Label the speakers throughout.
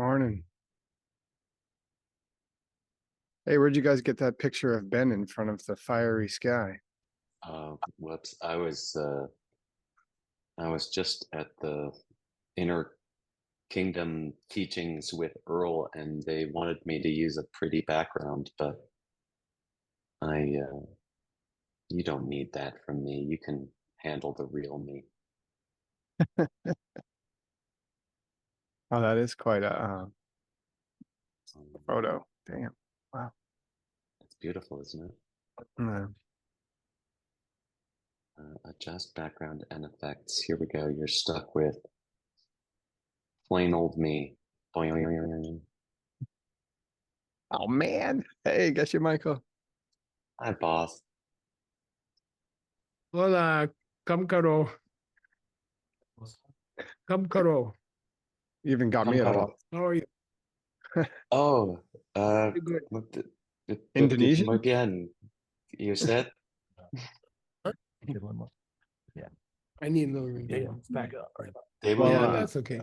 Speaker 1: Morning. Hey, where'd you guys get that picture of Ben in front of the fiery sky?
Speaker 2: Whoops. I was just at the Inner Kingdom teachings with Earl, and they wanted me to use a pretty background, but I you don't need that from me. You can handle the real me.
Speaker 1: Oh, that is quite a
Speaker 2: Um,
Speaker 1: photo. Damn. Wow.
Speaker 2: it's beautiful, isn't it?
Speaker 1: Uh,
Speaker 2: Adjust background and effects. Here we go. You're stuck with plain old me. Boing.
Speaker 1: oh man. Hey, Geshe Michael.
Speaker 2: Hi, boss.
Speaker 3: Hola, come karo, come karo.
Speaker 1: You even got
Speaker 2: Come,
Speaker 1: me a
Speaker 2: Karo.
Speaker 1: boss.
Speaker 3: How are you?
Speaker 2: Oh,
Speaker 3: Pretty good.
Speaker 1: Indonesian?
Speaker 2: again, you said?
Speaker 4: Good one more. Yeah.
Speaker 3: I need a little ring.
Speaker 4: Yeah. It's back up. Right.
Speaker 2: They
Speaker 1: Well,
Speaker 3: Yeah,
Speaker 2: will.
Speaker 3: that's okay.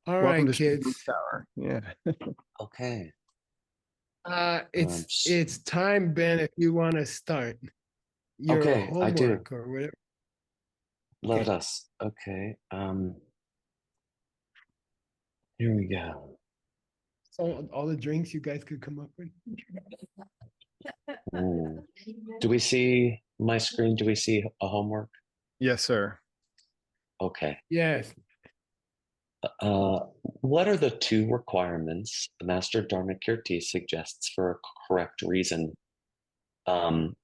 Speaker 3: All
Speaker 1: Welcome
Speaker 3: right,
Speaker 1: to Street
Speaker 3: kids.
Speaker 1: Tower. Yeah.
Speaker 2: Okay.
Speaker 3: It's
Speaker 2: Sh-
Speaker 3: it's time, Ben, if you want to start your
Speaker 2: okay, I do.
Speaker 3: homework or whatever.
Speaker 2: Let
Speaker 3: Okay.
Speaker 2: us. Okay. Here we go.
Speaker 3: So all the drinks you guys could come up with.
Speaker 2: Ooh. Do we see my screen? Do we see a homework?
Speaker 1: Yes, sir.
Speaker 2: Okay.
Speaker 3: Yes.
Speaker 2: What are the two requirements the Master Dharmakirti suggests for a correct reason? Um,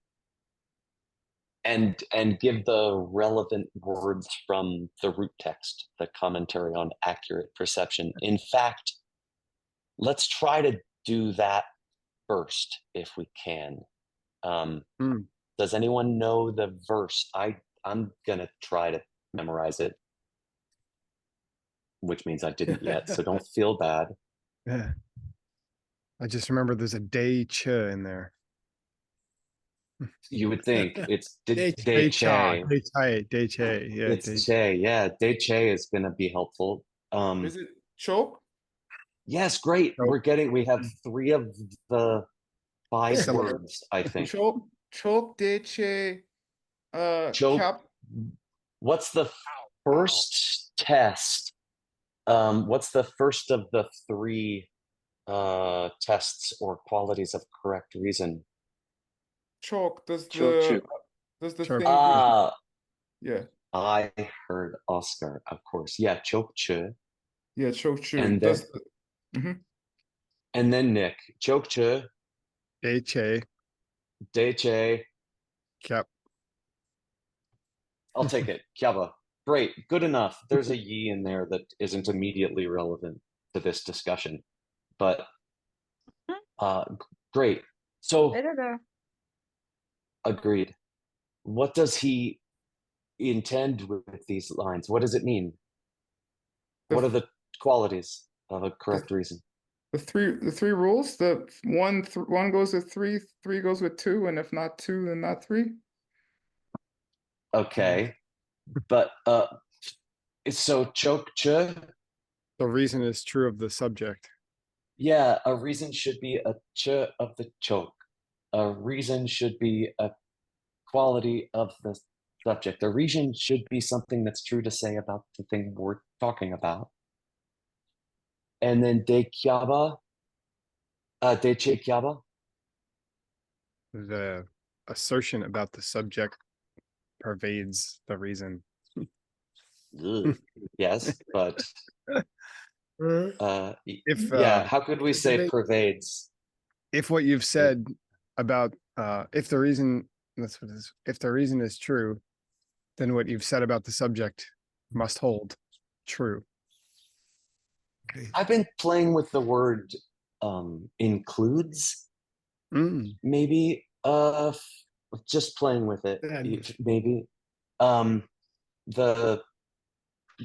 Speaker 2: and give the relevant words from the root text, the commentary on accurate perception. In fact, let's try to do that first if we can.
Speaker 1: Hmm.
Speaker 2: Does anyone know the verse? I'm gonna try to memorize it, which means I didn't yet, so don't feel bad.
Speaker 1: Yeah. I just remember there's a day ch in there.
Speaker 2: You would think it's
Speaker 3: They
Speaker 1: Day
Speaker 2: Deche.
Speaker 1: cha, day chai, day che. Yeah, day.
Speaker 2: It's Che. Yeah, Deche is gonna be helpful.
Speaker 5: Is it choke?
Speaker 2: Yes, great.
Speaker 1: Oh,
Speaker 2: We have three of the five
Speaker 1: syllable.
Speaker 2: words, I think.
Speaker 5: Choke deche
Speaker 2: Choke.
Speaker 5: cap.
Speaker 2: What's the first test? What's the first of the three tests or qualities of correct reason?
Speaker 5: Choke.
Speaker 2: Choke.
Speaker 5: Does the
Speaker 1: Choke.
Speaker 5: thing
Speaker 2: Ah,
Speaker 5: yeah.
Speaker 2: I heard Oscar, of course. Yeah, choke.
Speaker 5: Yeah, choke chew.
Speaker 2: And then
Speaker 5: Does Mhm.
Speaker 2: and then Nick, choke.
Speaker 1: Day che.
Speaker 2: Deche.
Speaker 1: Cap.
Speaker 2: I'll take it. Kyaba. Great. Good enough. There's a yi in there that isn't immediately relevant to this discussion, but uh, great. So agreed. What does he intend with these lines? What does it mean?
Speaker 5: The
Speaker 2: What are the qualities of a correct
Speaker 5: the,
Speaker 2: reason?
Speaker 5: the three rules? The one goes with three, three goes with two, and if not two, then not three.
Speaker 2: Okay, but so choke.
Speaker 1: The reason is true of the subject.
Speaker 2: Yeah, a reason should be a ch of the choke. A reason should be a quality of the subject. A reason should be something that's true to say about the thing we're talking about. And then de kyaba, de che kyaba.
Speaker 1: The assertion about the subject pervades the reason.
Speaker 2: Ugh. Yes, but
Speaker 1: If
Speaker 2: yeah, how could we say pervades?
Speaker 1: if what you've said about if the reason that's what it is, if the reason is true, then what you've said about the subject must hold true.
Speaker 3: Okay.
Speaker 2: I've been playing with the word includes,
Speaker 1: Mm.
Speaker 2: maybe just playing with it. Maybe um the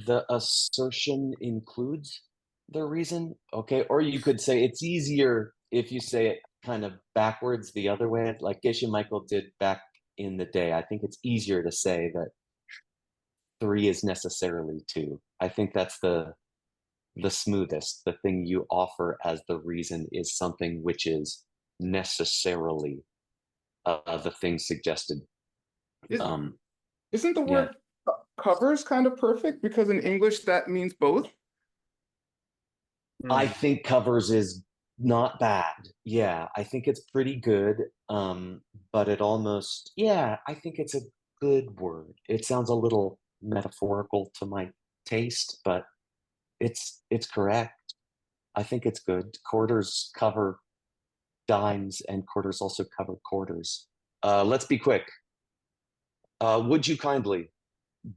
Speaker 2: the assertion includes the reason. Okay, or you could say it's easier if you say it kind of backwards the other way, like Geshe Michael did back in the day. I think it's easier to say that three is necessarily two. I think that's the the smoothest, the thing you offer as the reason is something which is necessarily the thing suggested.
Speaker 5: Is-
Speaker 2: Um,
Speaker 5: Isn't the
Speaker 2: yeah.
Speaker 5: word covers kind of perfect? Because in English that means both.
Speaker 2: I think covers is not bad. Yeah, I think it's pretty good. But it almost, yeah, I think it's a good word. It sounds a little metaphorical to my taste, but it's correct. I think it's good. Quarters cover dimes, and quarters also cover quarters. Let's be quick. Would you kindly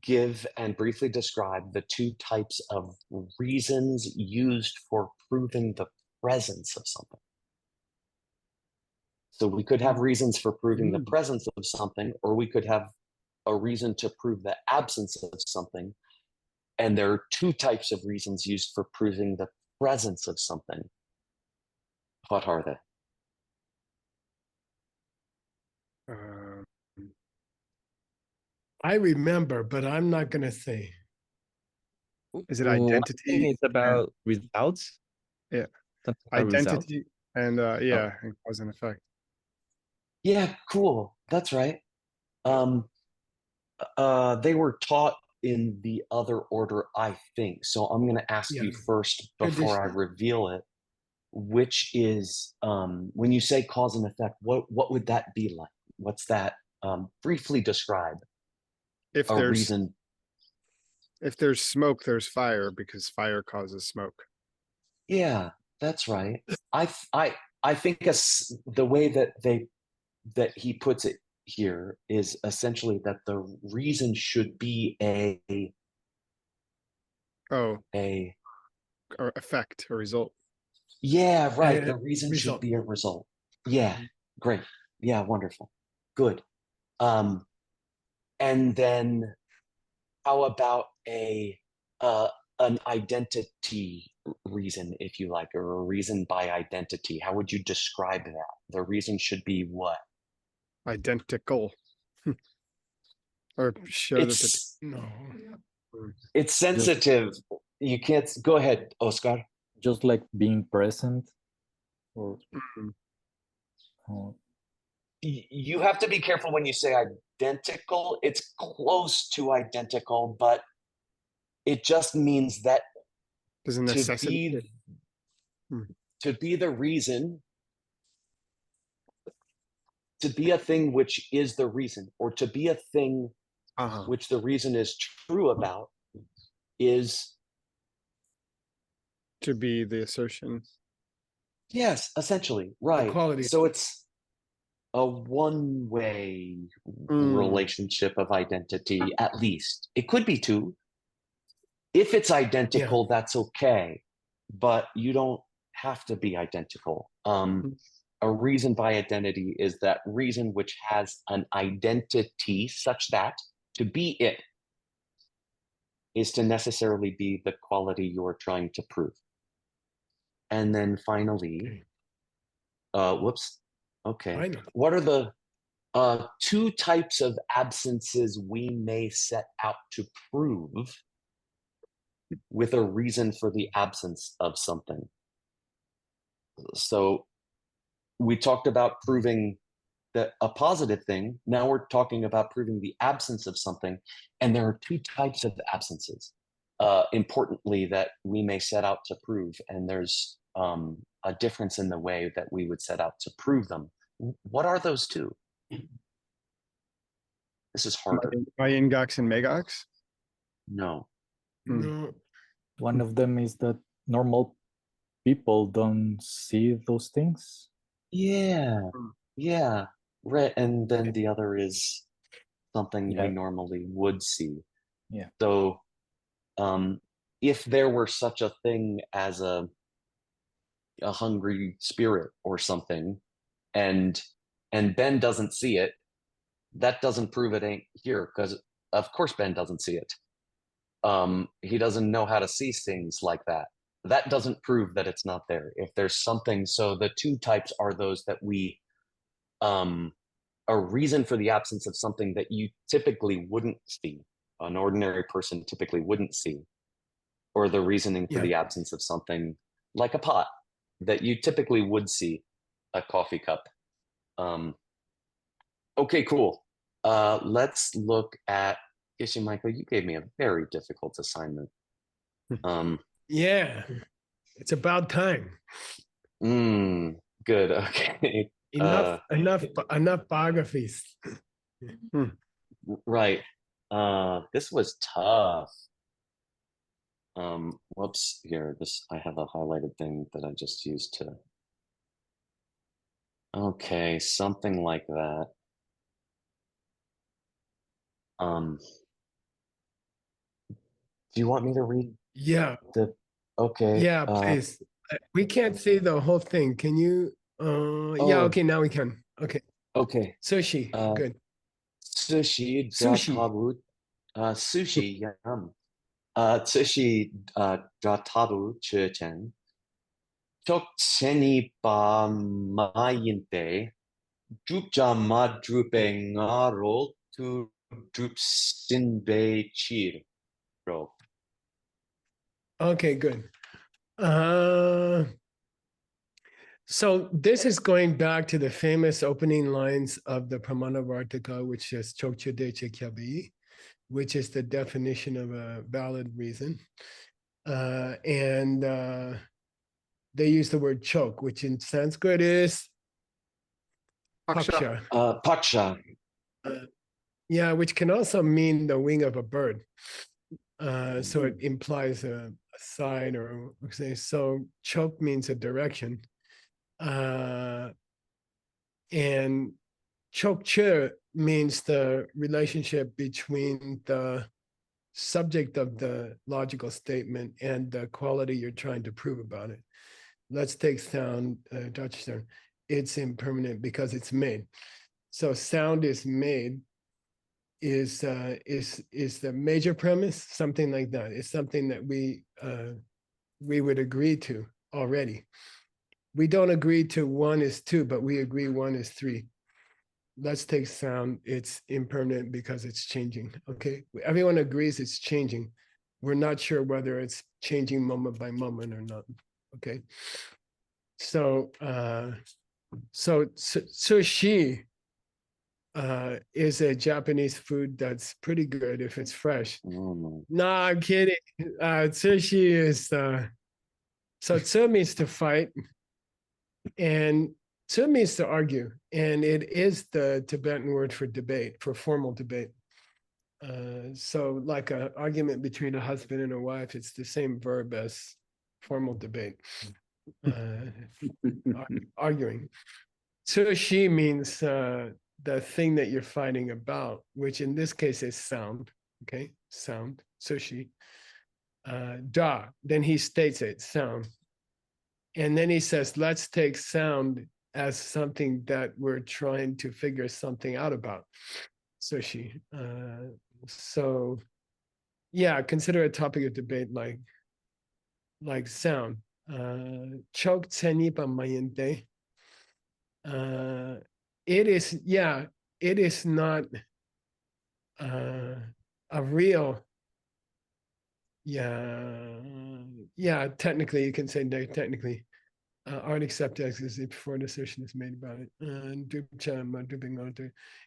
Speaker 2: give and briefly describe the two types of reasons used for proving the presence of something? So we could have reasons for proving the presence of something, or we could have a reason to prove the absence of something. And there are two types of reasons used for proving the presence of something. What are they?
Speaker 3: I remember, but I'm not gonna say.
Speaker 1: Is it
Speaker 4: One thing
Speaker 1: identity?
Speaker 4: is about results.
Speaker 1: Yeah.
Speaker 4: Something about results.
Speaker 1: Identity and yeah, and cause and effect.
Speaker 2: Yeah, cool. That's right. They were taught in the other order, I think. So I'm going to ask
Speaker 3: Yeah.
Speaker 2: you first before I reveal it, which is when you say cause and effect, what would that be like? What's that? Briefly describe
Speaker 1: If
Speaker 2: a
Speaker 1: there's
Speaker 2: reason.
Speaker 1: if there's smoke, there's fire because fire causes smoke.
Speaker 2: Yeah, that's right. I think the way that he puts it here is essentially that the reason should be
Speaker 1: Oh,
Speaker 2: a
Speaker 1: or effect or result.
Speaker 2: yeah, right. The reason should
Speaker 3: result.
Speaker 2: be a result. Yeah, great. Yeah, wonderful. Good. And then how about an identity reason, if you like, or a reason by identity? How would you describe that? The reason should be what?
Speaker 1: Identical. Or show that the
Speaker 3: No.
Speaker 2: It's sensitive. You can't go ahead, Oscar.
Speaker 6: Just like being present, or
Speaker 2: You have to be careful when you say identical. It's close to identical, but it just means that
Speaker 1: there's a necessity.
Speaker 2: to be the reason, to be a thing which is the reason, or to be a thing which the reason is true about, is
Speaker 1: To be the assertion.
Speaker 2: yes, essentially, right.
Speaker 3: quality.
Speaker 2: So it's a one-way relationship of identity, at least. It could be two. If it's identical, that's okay, but you don't have to be identical. A reason by identity is that reason which has an identity such that to be it is to necessarily be the quality you're trying to prove. And then finally, whoops, okay. What are the two types of absences we may set out to prove with a reason for the absence of something? So we talked about proving that a positive thing. Now we're talking about proving the absence of something. And there are two types of absences, importantly, that we may set out to prove. And there's a difference in the way that we would set out to prove them. What are those two? This is harder.
Speaker 1: By ingox and megox?
Speaker 2: No.
Speaker 3: No.
Speaker 6: one of them is that normal people don't see those things.
Speaker 2: Yeah. Yeah. Right. And then the other is something we normally would see.
Speaker 6: Yeah.
Speaker 2: So if there were such a thing as a hungry spirit or something, and Ben doesn't see it, that doesn't prove it ain't here, because of course Ben doesn't see it. He doesn't know how to see things like that. That doesn't prove that it's not there. If there's something, so the two types are those that we a reason for the absence of something that you typically wouldn't see, an ordinary person typically wouldn't see, or the reasoning for
Speaker 3: Yeah.
Speaker 2: the absence of something like a pot that you typically would see a coffee cup. Okay, cool. Let's look at Geshe Michael. You gave me a very difficult assignment.
Speaker 3: Yeah, it's about time.
Speaker 2: Good. Okay.
Speaker 3: Enough biographies.
Speaker 2: Right. This was tough. Whoops, here, I have a highlighted thing that I just used to. Okay, something like that. Do you want me to read
Speaker 3: Yeah,
Speaker 2: okay.
Speaker 3: yeah, please. We can't see the whole thing. Can you? Yeah,
Speaker 2: Oh.
Speaker 3: okay, now we can. Okay.
Speaker 2: Okay.
Speaker 3: Sushi, good.
Speaker 2: Sushi,
Speaker 3: Sushi.
Speaker 2: sushi, yum. Sushi, tabu, churchen. Chok cheni ba mayinte. Drupja ma drupe ngaro to drup sinbe chir. Bro.
Speaker 3: Okay, good. So this is going back to the famous opening lines of the Pramanavartika, which is Chokcha Deche Kyabi, which is the definition of a valid reason. And they use the word chok, which in Sanskrit is paksha.
Speaker 2: Paksha.
Speaker 3: Yeah, which can also mean the wing of a bird. So it implies a side or say, so chok means a direction. And chokche means the relationship between the subject of the logical statement and the quality you're trying to prove about it. Let's take sound, Dutch term. It's impermanent because it's made. So sound is made is the major premise, something like that. It's something that we would agree to already. We don't agree to 1 is 2, but we agree 1 is 3. Let's take sound. It's impermanent because it's changing. Okay, everyone agrees it's changing. We're not sure whether it's changing moment by moment or not. Okay, so sushi is a Japanese food that's pretty good if it's fresh. No, I'm kidding. Sushi is so tsu means to fight, and tsu means to argue, and it is the Tibetan word for debate, for formal debate. So like an argument between a husband and a wife, it's the same verb as formal debate. Arguing. Tsushi means the thing that you're fighting about, which in this case is sound. Okay, sound, sushi. Da, then he states it, sound. And then he says, let's take sound as something that we're trying to figure something out about. Sushi. So yeah, consider a topic of debate like sound. Chok tsenipa mayente. It is, yeah, it is not a real, technically you can say technically, art accept as if before an assertion is made about it.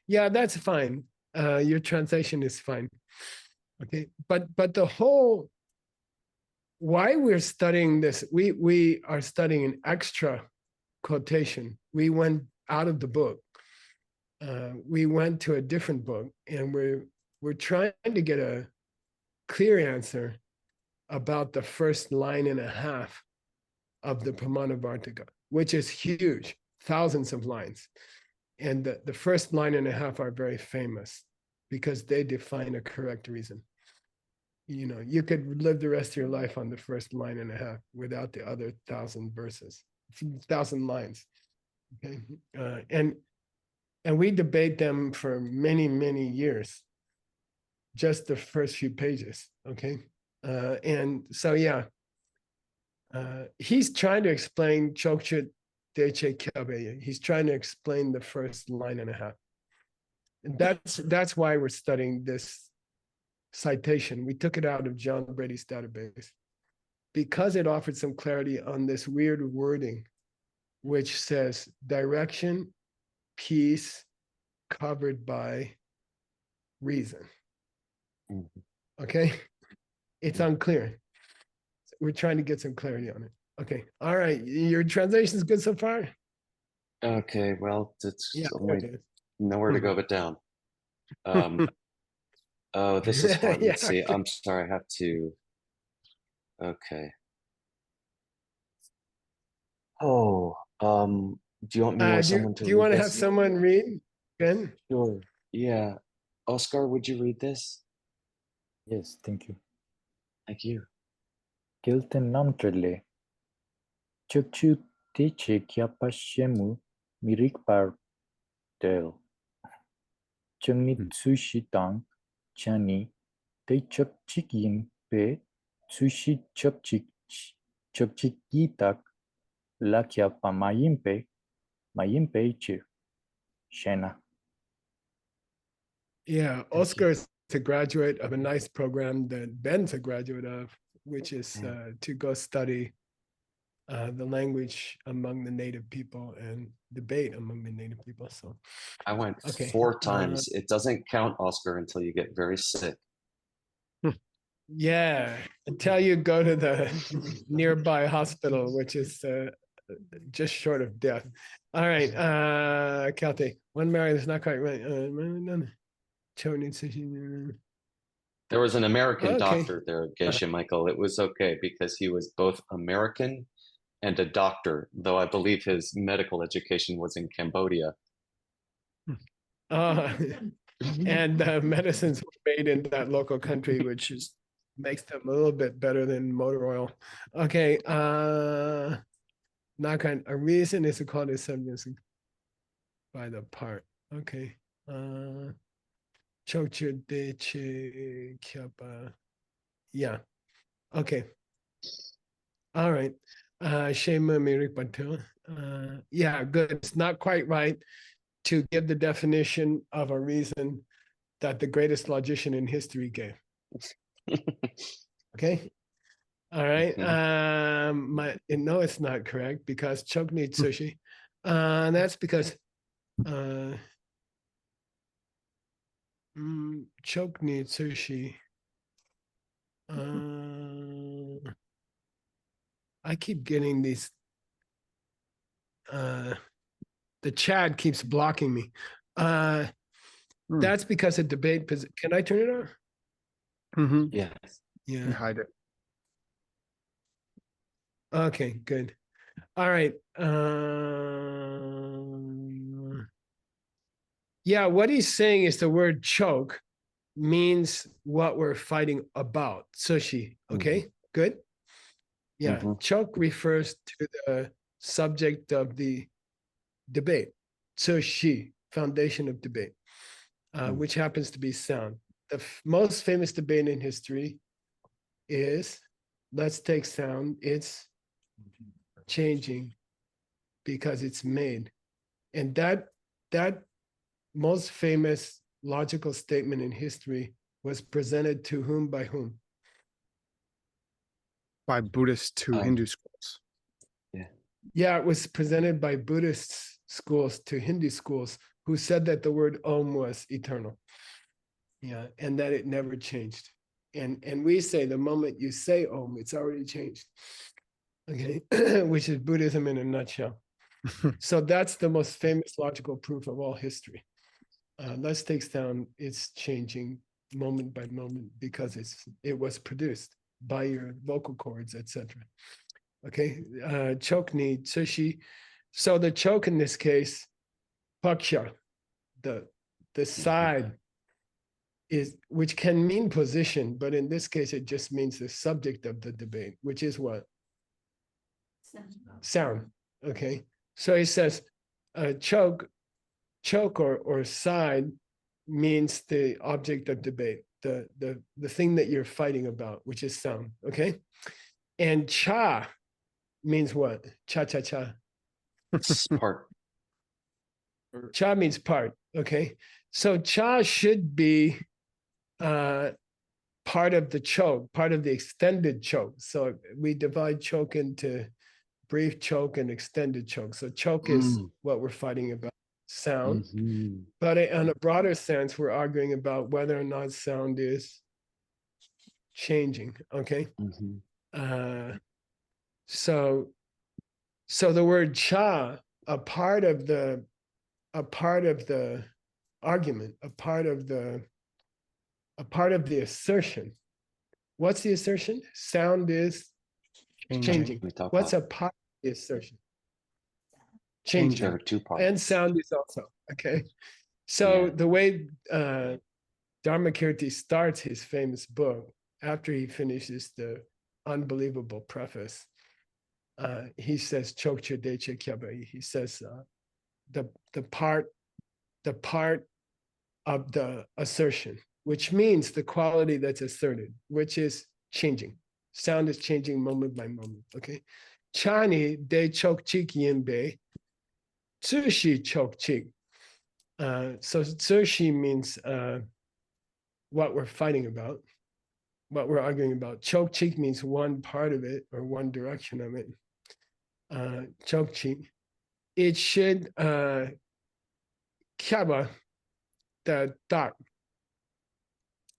Speaker 3: Yeah, that's fine. Your translation is fine. Okay, but the whole, why we're studying this, we are studying an extra quotation. We went out of the book. We went to a different book, and we're trying to get a clear answer about the first line and a half of the Pramanavartika, which is huge, thousands of lines. And the first line and a half are very famous because they define a correct reason. You know, you could live the rest of your life on the first line and a half without the other 1,000 verses, 1,000 lines. Okay, and we debate them for many, many years, just the first few pages. Okay, and so yeah, he's trying to explain Chokcha Deche Kyabe. He's trying to explain the first line and a half. And that's why we're studying this citation. We took it out of John Brady's database. because it offered some clarity on this weird wording, which says direction, peace, covered by reason.
Speaker 2: Mhm.
Speaker 3: Okay, it's unclear. We're trying to get some clarity on it. Okay, all right. Your translation is good so far.
Speaker 2: Okay, well, it's
Speaker 3: Yeah,
Speaker 2: only
Speaker 3: there it
Speaker 2: nowhere to go but down. Oh, this is hard.
Speaker 3: Yeah.
Speaker 2: Let's see. I'm sorry. I have to. Okay. Oh, do you want me or someone to
Speaker 3: Do you
Speaker 2: read
Speaker 3: want to have
Speaker 2: this?
Speaker 3: someone read? Ben?
Speaker 2: Sure. Yeah. Oscar, would you read this?
Speaker 6: Yes, thank you.
Speaker 2: Thank you.
Speaker 6: Kilten namtrele. Chukchu teche kyapashemu mirikpar del. Chungni tsushi tang chani te chukchik yin pe tsushi chukchik yitak lakya pa mayimpe chu. Shena.
Speaker 3: Yeah, Oscar is a graduate of a nice program that Ben's a graduate of, which is to go study the language among the native people and debate among the native people. So
Speaker 2: I went
Speaker 3: Okay,
Speaker 2: 4 times. It doesn't count, Oscar, until you get very sick.
Speaker 3: yeah, until you go to the nearby hospital, which is just short of death. All right, Kelty, one Mary is not quite right.
Speaker 2: There was an American
Speaker 3: Okay.
Speaker 2: doctor there, Geshe Michael. It was okay because he was both American and a doctor, though I believe his medical education was in Cambodia.
Speaker 3: And medicines were made in that local country, which is makes them a little bit better than motor oil. Okay, not kind. A reason is called a substance by the part. Okay. Chochu deche kyapa. Yeah. Okay. All right. Shema Mirik Batel. Yeah, good. It's not quite right to give the definition of a reason that the greatest logician in history gave. Okay. All right. No, it's not correct because Chok needs sushi. That's because Chok needs sushi. I keep getting these. The chat keeps blocking me. That's because of debate. Can I turn it on?
Speaker 1: Mm-hmm.
Speaker 2: Yeah.
Speaker 3: Yeah.
Speaker 1: Hide it.
Speaker 3: Okay, good. All right. Yeah, what he's saying is the word choke means what we're fighting about. Sushi. Okay, good. Yeah, choke refers to the subject of the debate. Sushi, foundation of debate, which happens to be sound. The most famous debate in history is, let's take sound. It's changing because it's made. And that most famous logical statement in history was presented to whom by whom?
Speaker 1: By Buddhist to Hindu schools.
Speaker 3: Yeah, it was presented by Buddhist schools to Hindu schools who said that the word Om was eternal. Yeah, and that it never changed. And we say the moment you say Om, it's already changed. Okay, which is Buddhism in a nutshell. So that's the most famous logical proof of all history. Let's take down it's changing moment by moment because it was produced by your vocal cords, etc. Okay, choke need sushi. So the choke in this case, paksha, the side is, which can mean position, but in this case it just means the subject of the debate, which is what? Sound. Okay, so he says choke or side means the object of debate, the thing that you're fighting about, which is sound. Okay, and cha means what? Cha cha cha.
Speaker 2: Part.
Speaker 3: Cha means part. Okay, so cha should be part of the choke, part of the extended choke. So we divide choke into brief choke and extended choke. So choke is what we're fighting about, sound. But in a broader sense, we're arguing about whether or not sound is changing. Okay. So the word cha, a part of the argument, a part of the assertion. What's the assertion? Sound is changing. What's a part of the assertion? Changing.
Speaker 2: There are two parts.
Speaker 3: And sound is also, okay. So the way Dharmakirti starts his famous book, after he finishes the unbelievable preface, he says, Chokche Deche Kyabai. He says the part of the assertion, which means the quality that's asserted, which is changing. Sound is changing moment by moment. Okay. Chani de chokchik yinbe, tsushi chokchik. So tsushi means what we're fighting about, what we're arguing about. Chokchik means one part of it or one direction of it. Chokchik. It should kyaba, the dark.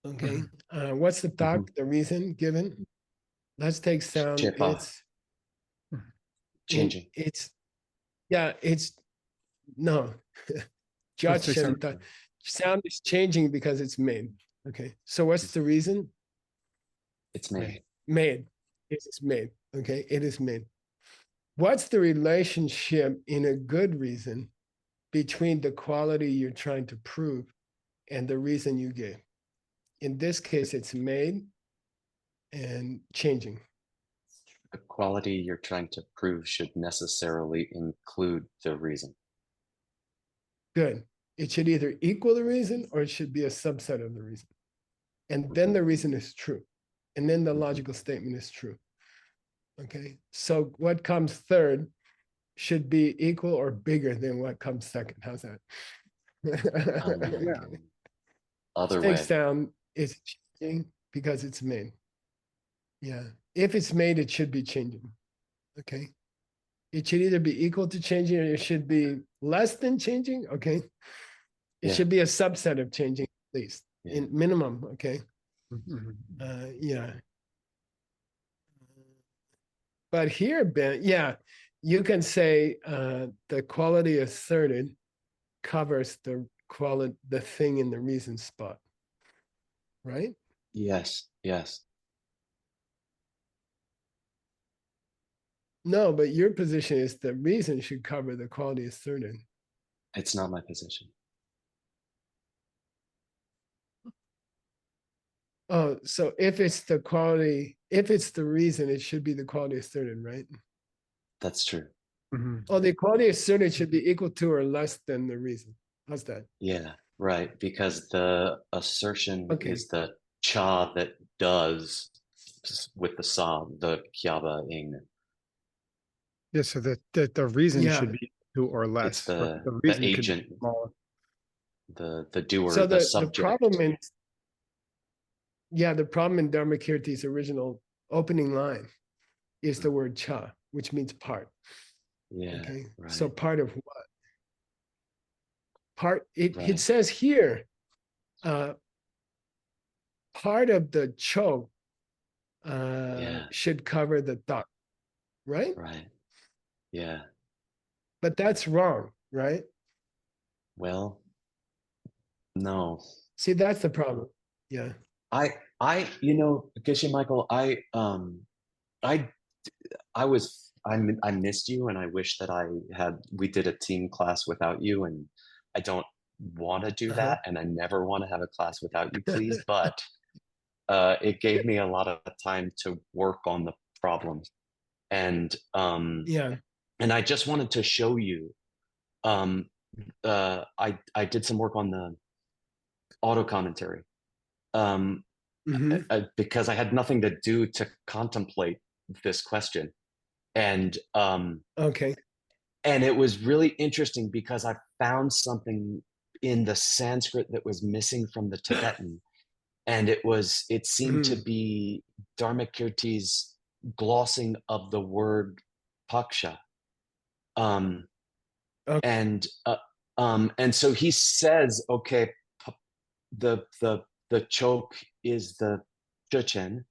Speaker 3: Okay. What's the dark? The reason given? Let's take sound. It's
Speaker 2: changing.
Speaker 3: It's no. Sound is changing because it's made. Okay. So what's the reason?
Speaker 2: It's made.
Speaker 3: Made. It is made. Okay. It is made. What's the relationship in a good reason between the quality you're trying to prove and the reason you gave? In this case, it's made and changing.
Speaker 2: The quality you're trying to prove should necessarily include the reason.
Speaker 3: Good. It should either equal the reason or it should be a subset of the reason. And then the reason is true. And then the logical statement is true. Okay. So what comes third should be equal or bigger than what comes second. How's that?
Speaker 2: Other way.
Speaker 3: Sound is changing because it's made. Yeah. If it's made, it should be changing. Okay. It should either be equal to changing or it should be less than changing. Okay. It should be a subset of changing at least in minimum. Okay. Yeah. But here, Ben, you can say the quality asserted covers the thing in the reason spot. Right?
Speaker 2: Yes.
Speaker 3: No, but your position is the reason should cover the quality asserted.
Speaker 2: It's not my position.
Speaker 3: Oh, so if it's the reason, it should be the quality asserted, right?
Speaker 2: That's true.
Speaker 3: Oh, the quality asserted should be equal to or less than the reason. How's that?
Speaker 2: Yeah, right. Because the assertion is the cha that does with the sa, the kyaba ing.
Speaker 1: Yeah, so the reason should be two or less.
Speaker 2: It's the
Speaker 1: reason
Speaker 2: agent, the doer,
Speaker 3: so
Speaker 2: the subject.
Speaker 3: The problem is, the problem in Dharmakirti's original opening line is the word cha, which means part.
Speaker 2: Yeah.
Speaker 3: Okay.
Speaker 2: Right.
Speaker 3: So part of what? It says here, part of the choke should cover the thought, right?
Speaker 2: Right. Yeah.
Speaker 3: But that's wrong, right?
Speaker 2: Well, no.
Speaker 3: See, that's the problem. Yeah.
Speaker 2: I Geshe Michael, I missed you, and I wish that we did a team class without you, and I don't want to do that, and I never want to have a class without you, please. But it gave me a lot of time to work on the problems, and and I just wanted to show you. I did some work on the auto commentary. Because I had nothing to do to contemplate this question. And and it was really interesting because I found something in the Sanskrit that was missing from the Tibetan. and it seemed to
Speaker 3: Mhm.
Speaker 2: be Dharmakirti's glossing of the word paksha.
Speaker 3: Okay.
Speaker 2: And so he says, okay, the choke is the chechen,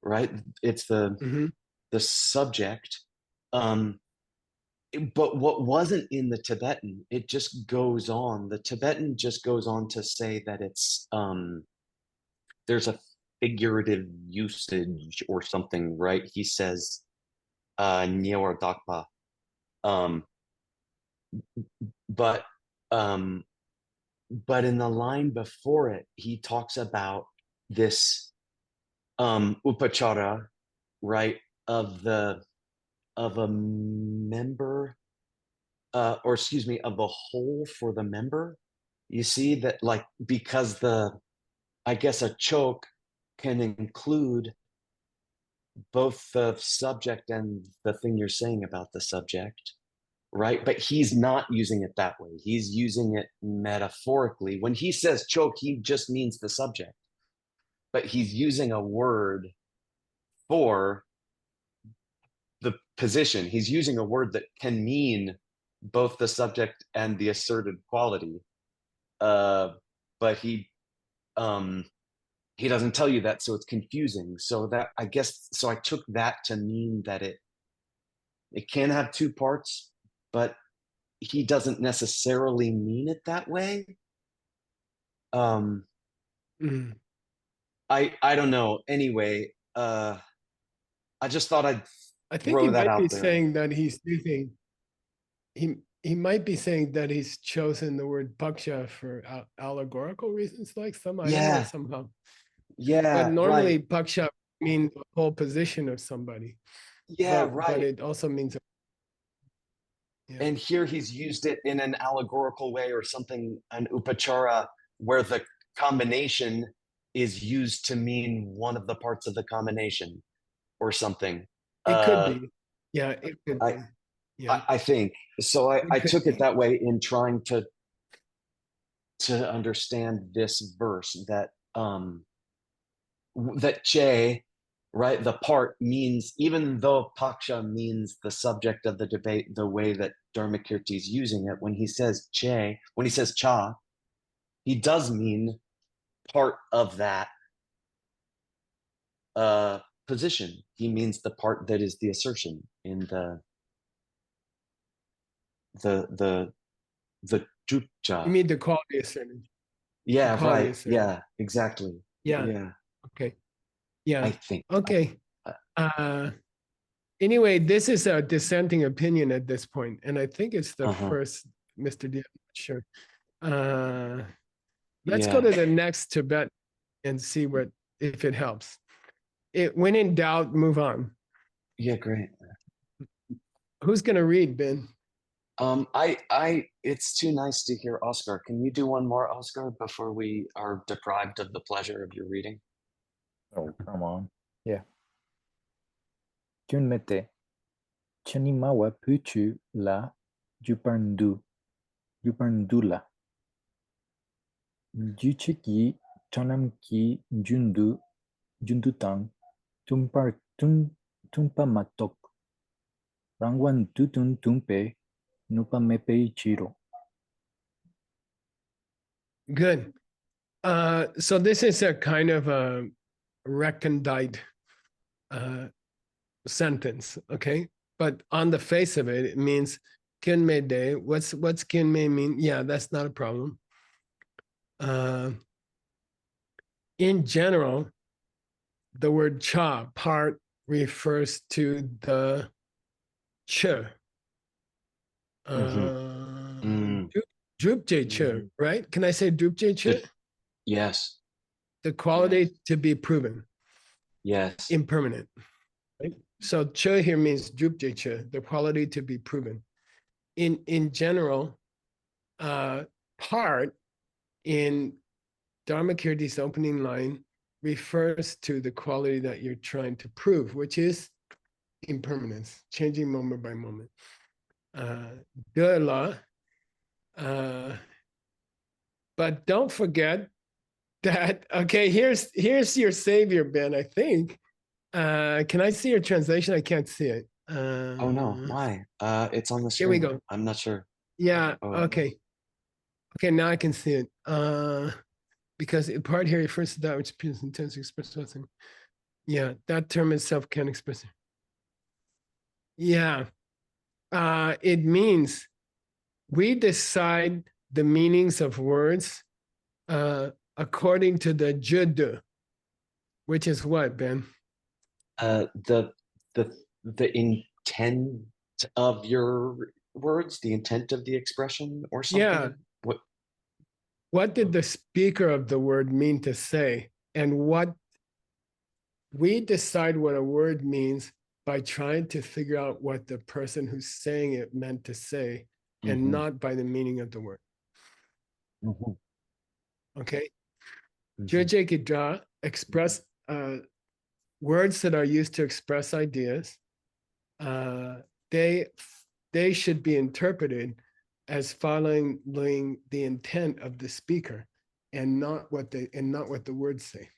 Speaker 2: right? It's
Speaker 3: Mhm.
Speaker 2: the subject. But what wasn't in the Tibetan, it just goes on. The Tibetan just goes on to say that it's there's a figurative usage or something, right? He says Nyawar Dakpa. But in the line before it, he talks about this upachara, right, of a member, or excuse me, of a whole for the member. You see that, like, because I guess a choke can include both the subject and the thing you're saying about the subject, right? But he's not using it that way. He's using it metaphorically. When he says choke, he just means the subject, but he's using a word for the position. He's using a word that can mean both the subject and the asserted quality. But he doesn't tell you that, so it's confusing. So that, I guess, so I took that to mean that it can have two parts, but he doesn't necessarily mean it that way.
Speaker 3: Mhm.
Speaker 2: I don't know. Anyway, I just thought I'd
Speaker 3: I think he
Speaker 2: throw that
Speaker 3: might be
Speaker 2: out there.
Speaker 3: saying that he's using, he might be saying that he's chosen the word paksha for allegorical reasons, like some, I don't know,
Speaker 2: Yeah,
Speaker 3: somehow. But
Speaker 2: yeah,
Speaker 3: normally
Speaker 2: right.
Speaker 3: paksha means the whole position of somebody,
Speaker 2: Yeah,
Speaker 3: but
Speaker 2: right.
Speaker 3: it also means, yeah.
Speaker 2: And here he's used it in an allegorical way or something, an upachara, where the combination is used to mean one of the parts of the combination or something.
Speaker 3: It could be. Yeah, it could
Speaker 2: I,
Speaker 3: be. Yeah,
Speaker 2: I think so. I
Speaker 3: it could
Speaker 2: took it
Speaker 3: be.
Speaker 2: that way in trying to understand this verse, that that che, right, the part means, even though paksha means the subject of the debate, the way that Dharmakirti is using it, when he says che, when he says cha, he does mean part of that position. He means the part that is the assertion in the
Speaker 3: You
Speaker 2: jupcha.
Speaker 3: mean the quality asserted.
Speaker 2: Yeah,
Speaker 3: Quality
Speaker 2: right.
Speaker 3: asserted.
Speaker 2: Yeah, exactly.
Speaker 3: Yeah.
Speaker 2: Yeah,
Speaker 3: Okay.
Speaker 2: I
Speaker 3: Yeah.
Speaker 2: think.
Speaker 3: Okay. Anyway, this is a dissenting opinion at this point, and I think it's the first, Mr. D. I'm not sure. Let's go
Speaker 2: Yeah.
Speaker 3: to the next Tibet and see what, if it helps. When in doubt, move on.
Speaker 2: Yeah, great.
Speaker 3: Who's gonna read, Ben?
Speaker 2: It's too nice to hear Oscar. Can you do one more, Oscar, before we are deprived of the pleasure of your reading?
Speaker 6: Oh, come on. Yeah. Kyunmete. Chanimawa puchu la Jupandula. Juchiki Chanamki Jundutang Tumpamatok. Rangwan Tutun Tumpe Nupamepe Chiro.
Speaker 3: Good. So this is a kind of a recondite sentence, okay? But on the face of it, it means kinme de. What's kinme mean? Yeah, that's not a problem. In general, the word cha, part, refers to the che. Drupje che, right? Can I say drupje che?
Speaker 2: Yes.
Speaker 3: The quality to be proven.
Speaker 2: Yes.
Speaker 3: Impermanent. Right? So che here means drupje che, the quality to be proven. In general, part in Dharmakirti's opening line refers to the quality that you're trying to prove, which is impermanence, changing moment by moment. De la, but don't forget Okay, here's your savior, Ben, I think. Can I see your translation? I can't see it.
Speaker 2: Oh no, why? It's on the
Speaker 3: Here we
Speaker 2: screen.
Speaker 3: go.
Speaker 2: I'm not sure.
Speaker 3: Yeah,
Speaker 2: Oh.
Speaker 3: okay. Okay, now I can see it. Because in part here refers to that which appears intends to express something. Yeah, that term itself can express it. Yeah. It means we decide the meanings of words according to the jude, which is what, Ben?
Speaker 2: The intent of your words, the intent of the expression or something.
Speaker 3: Yeah. What did the speaker of the word mean to say? And what we decide what a word means by trying to figure out what the person who's saying it meant to say, and not by the meaning of the word. Okay. Jujekidra express words that are used to express ideas. They should be interpreted as following the intent of the speaker, and not what the words say.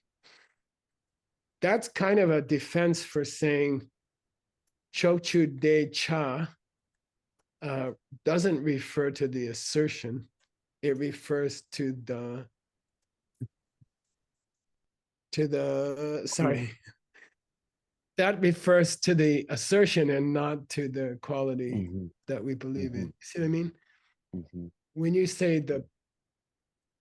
Speaker 3: That's kind of a defense for saying Chochu de cha doesn't refer to the assertion. It refers to the sorry. That refers to the assertion and not to the quality that we believe in. See what I mean? When you say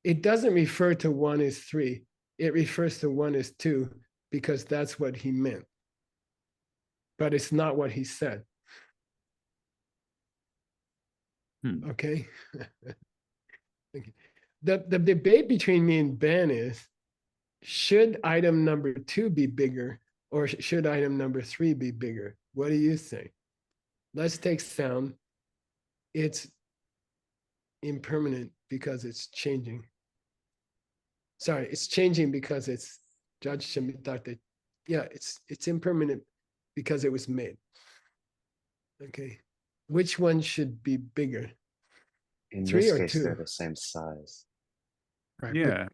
Speaker 3: it doesn't refer to 1 is 3. It refers to 1 is 2 because that's what he meant. But it's not what he said. Okay? The debate between me and Ben is, should item number 2 be bigger, or should item number 3 be bigger? What do you think? Let's take sound. It's impermanent because it's changing. Sorry, it's changing because it's Judge Shemitate. Yeah, it's impermanent because it was made. Okay. Which one should be bigger?
Speaker 2: In
Speaker 3: 3
Speaker 2: this
Speaker 3: or
Speaker 2: case,
Speaker 3: 2?
Speaker 2: they're the same size.
Speaker 1: Right.
Speaker 4: Yeah.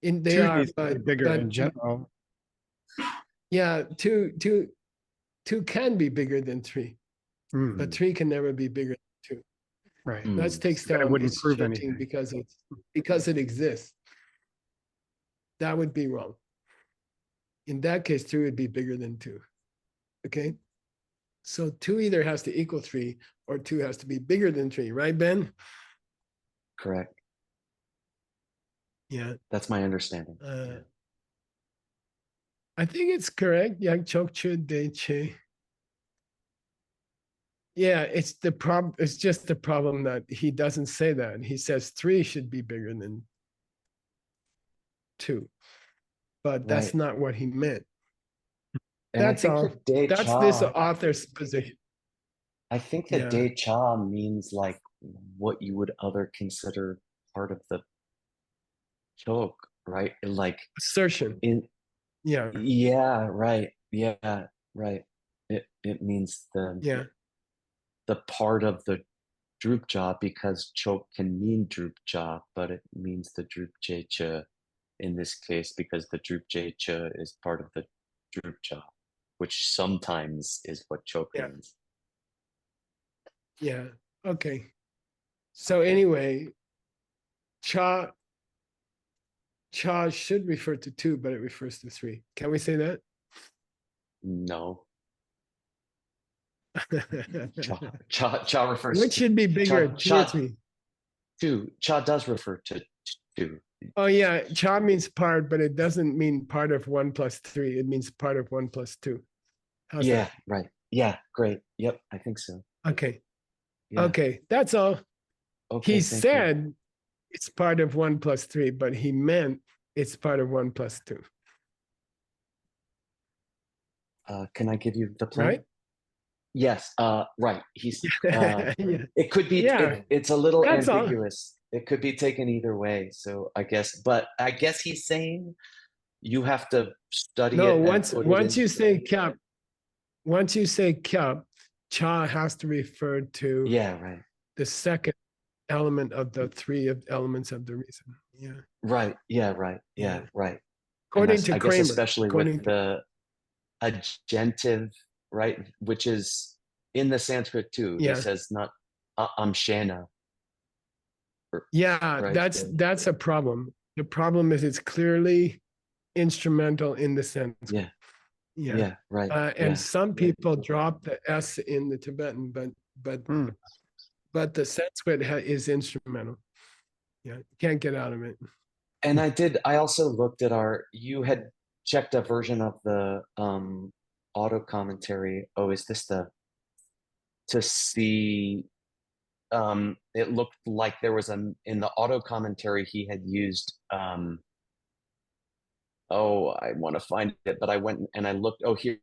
Speaker 3: They
Speaker 1: 2
Speaker 3: are,
Speaker 1: needs to be bigger in general.
Speaker 3: Yeah, two can be bigger than 3, but 3 can never be bigger than 2.
Speaker 1: Right.
Speaker 3: Let's take
Speaker 1: Then it
Speaker 3: sound.
Speaker 1: wouldn't
Speaker 3: It's
Speaker 1: prove
Speaker 3: changing
Speaker 1: anything.
Speaker 3: because it exists. That would be wrong. In that case, 3 would be bigger than 2. Okay. So 2 either has to equal 3 or 2 has to be bigger than 3, right, Ben?
Speaker 2: Correct.
Speaker 3: Yeah.
Speaker 2: That's my understanding.
Speaker 3: I think it's correct. Yangchuk de che. Yeah, it's the problem. It's just the problem that he doesn't say that. He says 3 should be bigger than 2, but that's not what he meant.
Speaker 2: And
Speaker 3: That's
Speaker 2: I think
Speaker 3: all.
Speaker 2: that De
Speaker 3: That's
Speaker 2: Cha,
Speaker 3: this author's position.
Speaker 2: I think that De Cha means like what you would other consider part of the joke, right? Like
Speaker 3: Assertion. Yeah.
Speaker 2: Yeah, right. Yeah, right. It means the part of the droop jaw, because choke can mean droop jaw, but it means the droop j cha in this case because the droop j cha is part of the droop jaw, which sometimes is what choke means.
Speaker 3: Yeah. Okay. So anyway, cha should refer to 2, but it refers to 3. Can we say that?
Speaker 2: No. Cha refers
Speaker 3: Which
Speaker 2: to
Speaker 3: should be bigger, 2 or 3?
Speaker 2: 2. Cha does refer to 2.
Speaker 3: Oh yeah, cha means part, but it doesn't mean part of 1 plus 3. It means part of 1 plus 2. How's that?
Speaker 2: Right. Yeah, great. Yep, I think so.
Speaker 3: Okay.
Speaker 2: Yeah.
Speaker 3: Okay, that's all.
Speaker 2: Okay,
Speaker 3: He
Speaker 2: thank
Speaker 3: said it's part of 1 plus 3, but he meant it's part of 1 plus 2.
Speaker 2: Can I give you the plan?
Speaker 3: Right?
Speaker 2: Yes, right. He's
Speaker 3: Yeah.
Speaker 2: it could be
Speaker 3: Yeah.
Speaker 2: it's a little
Speaker 3: That's all.
Speaker 2: ambiguous. It could be taken either way. So I guess he's saying you have to study
Speaker 3: No,
Speaker 2: it.
Speaker 3: once you say kyap, cha has to refer to
Speaker 2: Yeah, right.
Speaker 3: the second element of the three of elements of the reason. Yeah.
Speaker 2: Right. Yeah. Right. Yeah.
Speaker 3: Yeah.
Speaker 2: Right. And
Speaker 3: According to
Speaker 2: I guess
Speaker 3: Kramer,
Speaker 2: especially
Speaker 3: according
Speaker 2: with
Speaker 3: to,
Speaker 2: the agentive, right, which is in the Sanskrit too. He
Speaker 3: yeah.
Speaker 2: says not amshena,
Speaker 3: Yeah,
Speaker 2: right?
Speaker 3: that's a problem. The problem is it's clearly instrumental in the sense.
Speaker 2: Yeah.
Speaker 3: Yeah.
Speaker 2: Yeah. Right.
Speaker 3: And
Speaker 2: Yeah.
Speaker 3: some people drop the S in the Tibetan,
Speaker 1: Hmm.
Speaker 3: but the Sanskrit is instrumental. Yeah, can't get out of it.
Speaker 2: And I also looked at you had checked a version of the auto commentary. Oh, is this to see, it looked like there was in the auto commentary he had used, oh, I want to find it, but I went and I looked, oh, here,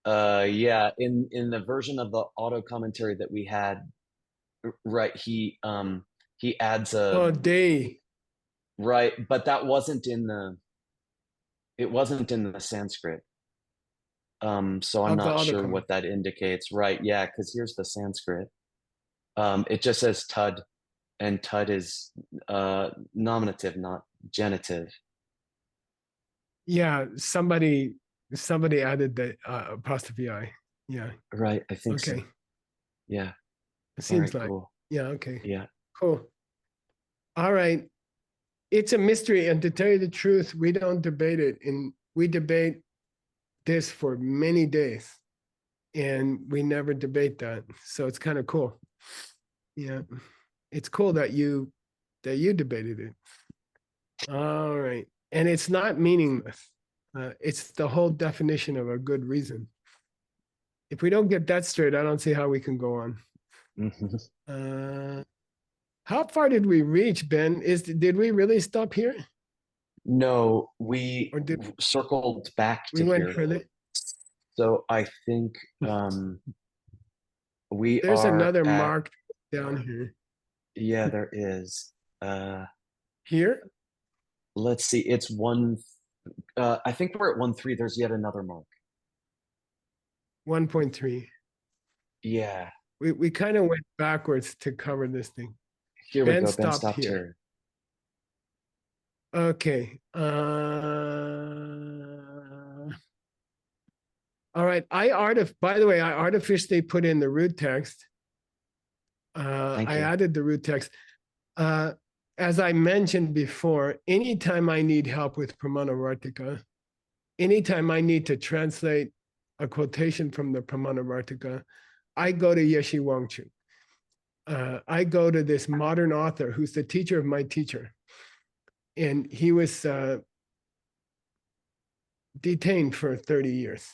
Speaker 2: yeah, in the version of the auto commentary that we had, right, he adds
Speaker 3: Oh, day.
Speaker 2: right, but that wasn't it wasn't in the Sanskrit. So I'm
Speaker 3: Of the
Speaker 2: not
Speaker 3: auto
Speaker 2: sure
Speaker 3: comment.
Speaker 2: what that indicates. Right. Yeah, because here's the Sanskrit. It just says tud, and tud is nominative, not genitive.
Speaker 3: Yeah, somebody added the apostrophe I. Yeah.
Speaker 2: Right. I think so.
Speaker 3: Okay.
Speaker 2: Yeah.
Speaker 3: It seems
Speaker 2: right,
Speaker 3: like.
Speaker 2: cool.
Speaker 3: Yeah, okay.
Speaker 2: Yeah.
Speaker 3: Cool. All right. It's a mystery, and to tell you the truth, we don't debate it, and we debate this for many days, and we never debate that. So it's kind of cool. Yeah, it's cool that you debated it. All right, and it's not meaningless. It's the whole definition of a good reason. If we don't get that straight, I don't see how we can go on. How far did we reach, Ben? Did we really stop here?
Speaker 2: No, we
Speaker 3: Or did
Speaker 2: circled back
Speaker 3: we
Speaker 2: to
Speaker 3: went
Speaker 2: here.
Speaker 3: further?
Speaker 2: So I think we
Speaker 3: There's
Speaker 2: are
Speaker 3: another
Speaker 2: at,
Speaker 3: mark down here.
Speaker 2: yeah, there is.
Speaker 3: Here?
Speaker 2: Let's see, it's one. I think we're at 1.3. There's yet another mark.
Speaker 3: 1.3.
Speaker 2: Yeah.
Speaker 3: We kind of went backwards to cover this thing.
Speaker 2: Here we go. Ben
Speaker 3: stopped
Speaker 2: stopped
Speaker 3: here.
Speaker 2: here.
Speaker 3: Okay. All right. By the way, I artificially put in the root text.
Speaker 2: Thank
Speaker 3: I
Speaker 2: you.
Speaker 3: added the root text. As I mentioned before, anytime I need help with Pramanavartika, anytime I need to translate a quotation from the Pramanavartika, I go to Yeshe Wangchuk. I go to this modern author who's the teacher of my teacher. And he was detained for 30 years.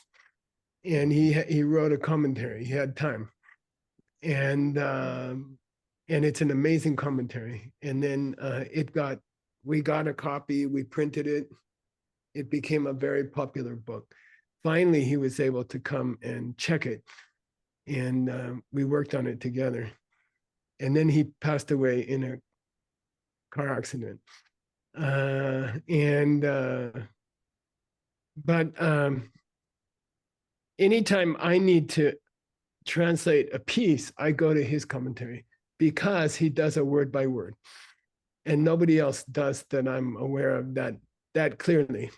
Speaker 3: And he wrote a commentary. He had time. And it's an amazing commentary. And then we got a copy, we printed it. It became a very popular book. Finally, he was able to come and check it. And we worked on it together. And then he passed away in a car accident. But anytime I need to translate a piece, I go to his commentary because he does a word by word, and nobody else does that I'm aware of that clearly.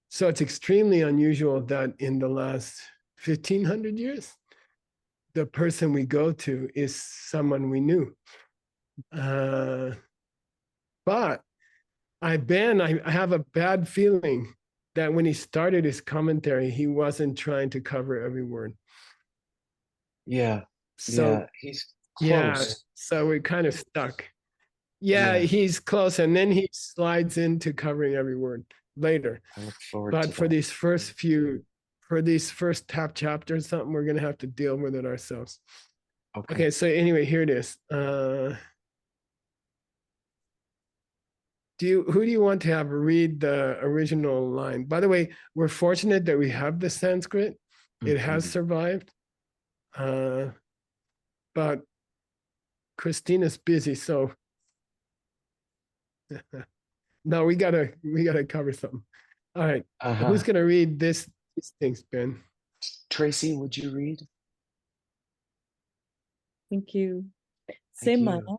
Speaker 3: So it's extremely unusual that in the last 1,500 years, the person we go to is someone we knew. But I have a bad feeling that when he started his commentary, he wasn't trying to cover every word.
Speaker 2: Yeah.
Speaker 3: So
Speaker 2: yeah, he's close.
Speaker 3: yeah, so we're kind of stuck. Yeah, he's close, and then he slides into covering every word later.
Speaker 2: I look forward
Speaker 3: But
Speaker 2: to
Speaker 3: for
Speaker 2: that.
Speaker 3: these first half chapters, something we're gonna have to deal with it ourselves.
Speaker 2: Okay.
Speaker 3: Okay, so anyway, here it is. Who do you want to have read the original line? By the way, we're fortunate that we have the Sanskrit. It has survived. But Christina's busy, so no, we gotta cover something. All right. Who's gonna read these things, Ben?
Speaker 2: Tracy, would you read?
Speaker 7: Thank you.
Speaker 2: Thank
Speaker 7: Sema
Speaker 2: you.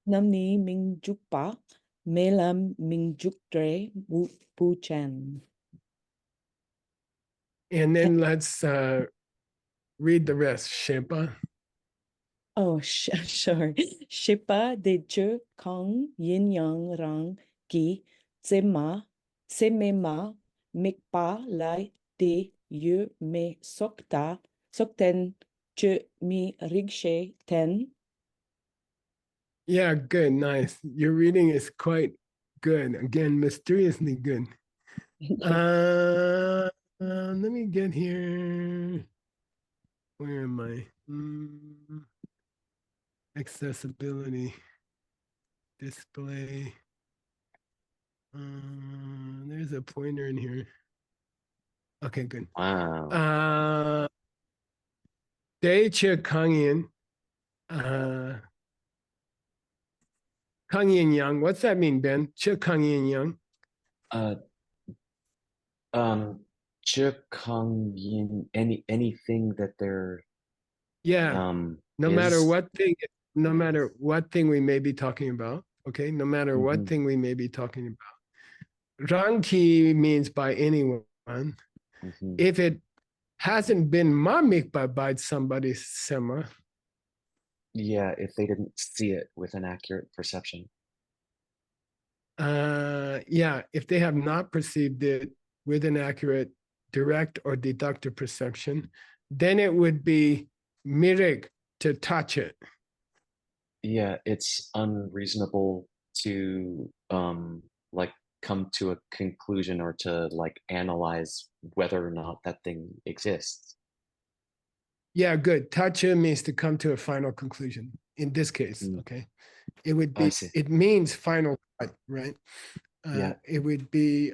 Speaker 7: namni mingjukpa melam mingjuktre buchan.
Speaker 3: And then let's read the rest. Shepa.
Speaker 7: Oh, sure. Shipa de je kong yin yang rang ki sema semema mikpa lai de yu me sokten je mi rigshe ten.
Speaker 3: Yeah, good, nice. Your reading is quite good. Again, mysteriously good. Let me get here. Where am I? Accessibility, display. There's a pointer in here. Okay, good.
Speaker 2: Wow.
Speaker 3: Deiche Kangyin. Kangyin Yang. What's that mean, Ben? Che Kangyin Yang.
Speaker 2: Chukong yin, anything that they're
Speaker 3: Yeah. No matter
Speaker 2: is.
Speaker 3: what thing, no matter what thing we may be talking about. Okay. No matter what
Speaker 2: Mhm.
Speaker 3: thing we may be talking about. Rangki means by anyone.
Speaker 2: Mhm.
Speaker 3: If it hasn't been mamikba by somebody sema,
Speaker 2: Yeah, if they didn't see it with an accurate perception.
Speaker 3: yeah, if they have not perceived it with an accurate direct or deductive perception, then it would be mirik to touch it.
Speaker 2: Yeah, it's unreasonable to like come to a conclusion or to like analyze whether or not that thing exists.
Speaker 3: Yeah, good. Tacha means to come to a final conclusion. In this case, okay, it would
Speaker 2: I
Speaker 3: be.
Speaker 2: see.
Speaker 3: It means final, right?
Speaker 2: Yeah.
Speaker 3: It would be.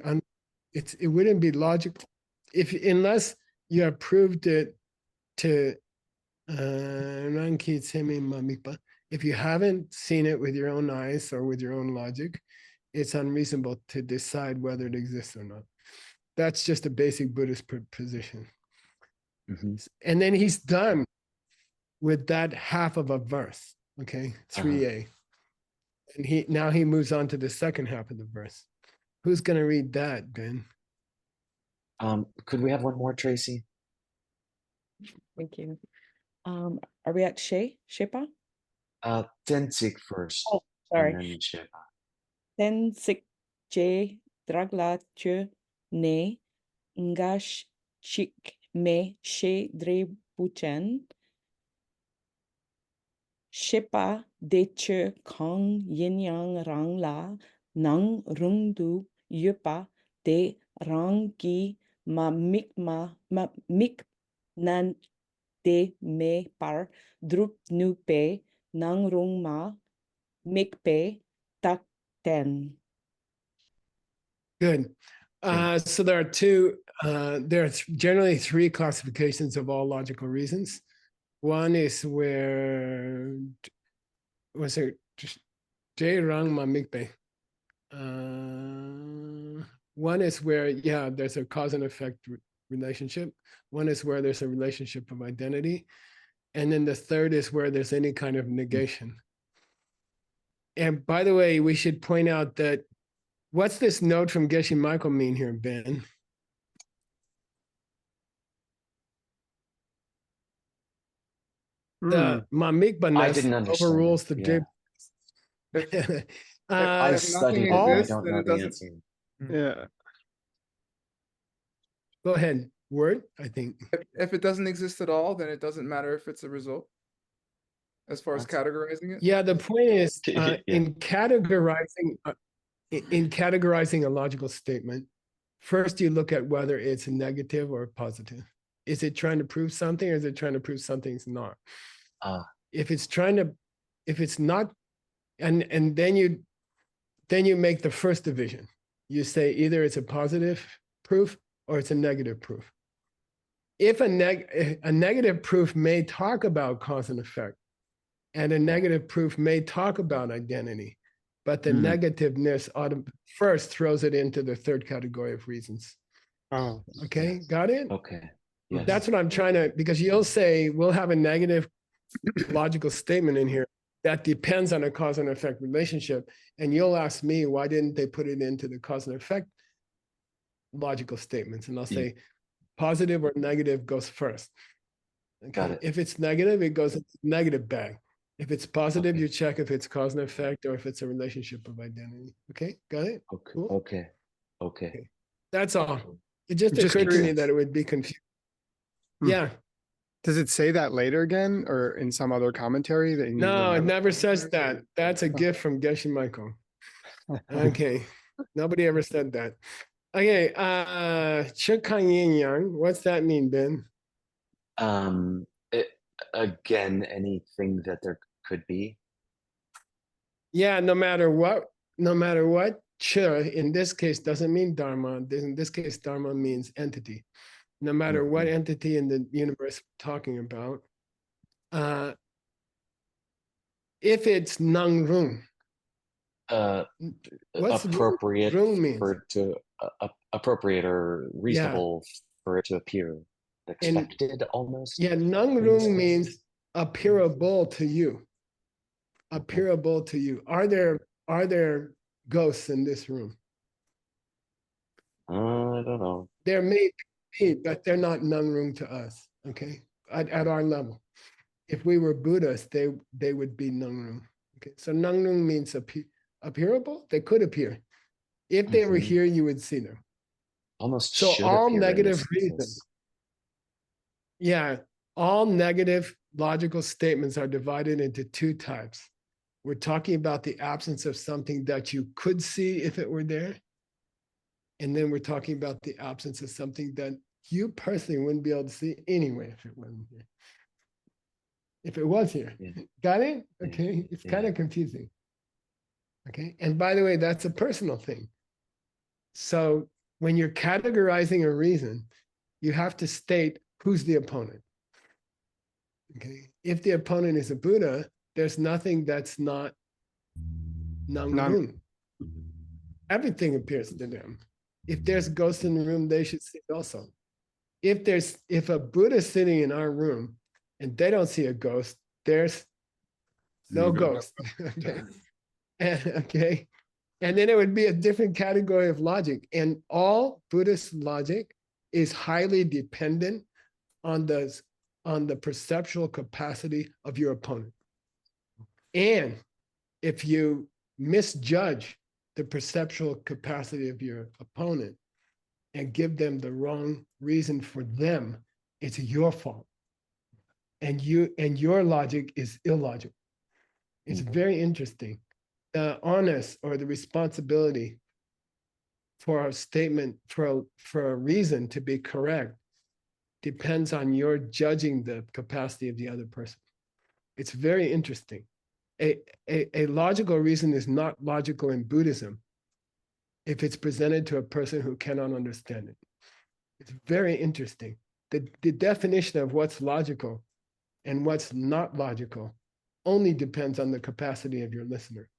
Speaker 3: It wouldn't be logical unless you have proved it to Ranki Tsemi Mamikpa. If you haven't seen it with your own eyes or with your own logic, it's unreasonable to decide whether it exists or not. That's just a basic Buddhist position. And then he's done with that half of a verse, okay, 3a. And now he moves on to the second half of the verse. Who's going to read that, Ben?
Speaker 2: Could we have one more, Tracy?
Speaker 7: Thank you. Are we at Shepa?
Speaker 2: Tensig first.
Speaker 7: Oh, sorry.
Speaker 2: And then Shepa.
Speaker 7: Tensig je dragla che ne ngash chik me she dre buchen. Shepa de che kong yin yang rang la nang rung du yupa de rang ki ma mik nan de me par drup nu pe nang rung ma mik pe tak ten.
Speaker 3: Good. So there are generally three classifications of all logical reasons. One is where, was it J Rang Ma Mikpe? One is where, yeah, there's a cause and effect relationship. One is where there's a relationship of identity. And then the third is where there's any kind of negation. And by the way, we should point out that what's this note from Geshe Michael mean here, Ben? The Mamikbanes overrules the Dib.
Speaker 5: If nothing exists, then it doesn't.
Speaker 1: Yeah.
Speaker 3: Go ahead. Word, I think.
Speaker 5: If it doesn't exist at all, then it doesn't matter if it's a result. As far as categorizing it.
Speaker 3: Yeah, the point is
Speaker 2: Yeah.
Speaker 3: in categorizing a logical statement, first you look at whether it's negative or positive. Is it trying to prove something, or is it trying to prove something's not? If it's not, and then you make the first division. You say either it's a positive proof or it's a negative proof. If a negative proof may talk about cause and effect, and a negative proof may talk about identity, but the negativeness first throws it into the third category of reasons. Okay, got it?
Speaker 2: Okay. Yes.
Speaker 3: That's what I'm trying to, because you'll say we'll have a negative logical statement in here that depends on a cause and effect relationship. And you'll ask me, why didn't they put it into the cause and effect logical statements? And I'll say positive or negative goes first.
Speaker 2: Got
Speaker 3: Okay.
Speaker 2: it.
Speaker 3: If it's negative, it goes into the negative bag. If it's positive,
Speaker 2: Okay.
Speaker 3: you check if it's cause and effect or if it's a relationship of identity. Okay, got it?
Speaker 2: Okay.
Speaker 3: Cool.
Speaker 2: Okay. Okay.
Speaker 3: That's all. It just
Speaker 1: Just
Speaker 3: occurred to me
Speaker 1: curious.
Speaker 3: that it would be confusing.
Speaker 1: Hmm.
Speaker 3: Yeah,
Speaker 1: Does it say that later again or in some other commentary that you need to
Speaker 3: no, it
Speaker 1: remember?
Speaker 3: never says that. That's a gift from Geshe Michael. Okay, nobody ever said that. Okay, Shukang Yin Yang, what's that mean, Ben?
Speaker 2: Again, anything that there could be.
Speaker 3: Yeah, no matter what, Ch in this case doesn't mean Dharma. In this case, Dharma means entity. No matter what entity in the universe we're talking about, if it's Nang Rung, what's
Speaker 2: Appropriate
Speaker 3: Rung means?
Speaker 2: for it to appropriate or reasonable for it to appear expected almost.
Speaker 3: Yeah, Nang Rung means appearable to you. Appearable to you. Are there ghosts in this room?
Speaker 2: I don't know.
Speaker 3: There may be, but they're not Nang Rung to us. Okay, at our level. If we were Buddhas, they would be Nang Rung. Okay, so Nang Rung means appearable. They could appear. If they were here, you would see them.
Speaker 2: Almost
Speaker 3: So
Speaker 2: should
Speaker 3: all
Speaker 2: appear in
Speaker 3: negative
Speaker 2: this
Speaker 3: reasons.
Speaker 2: instance.
Speaker 3: Yeah, all negative logical statements are divided into two types. We're talking about the absence of something that you could see if it were there. And then we're talking about the absence of something that you personally wouldn't be able to see anyway if it wasn't here. If it was here.
Speaker 2: Yeah.
Speaker 3: Got it?
Speaker 2: Yeah.
Speaker 3: Okay, it's
Speaker 2: Yeah.
Speaker 3: kind of confusing. Okay, and by the way, that's a personal thing. So when you're categorizing a reason, you have to state who's the opponent. Okay, if the opponent is a Buddha, there's nothing that's not Nang Rung. Everything appears to them. If there's ghosts in the room, they should see it also. If a Buddha is sitting in our room and they don't see a ghost, there's no ghost. Okay. Okay. And then it would be a different category of logic. And all Buddhist logic is highly dependent on the perceptual capacity of your opponent. And if you misjudge the perceptual capacity of your opponent and give them the wrong reason for them, it's your fault. And your logic is illogical. It's very interesting. The onus or the responsibility for a statement, for a reason to be correct, depends on your judging the capacity of the other person. It's very interesting. A logical reason is not logical in Buddhism if it's presented to a person who cannot understand it. It's very interesting. The definition of what's logical and what's not logical only depends on the capacity of your listener.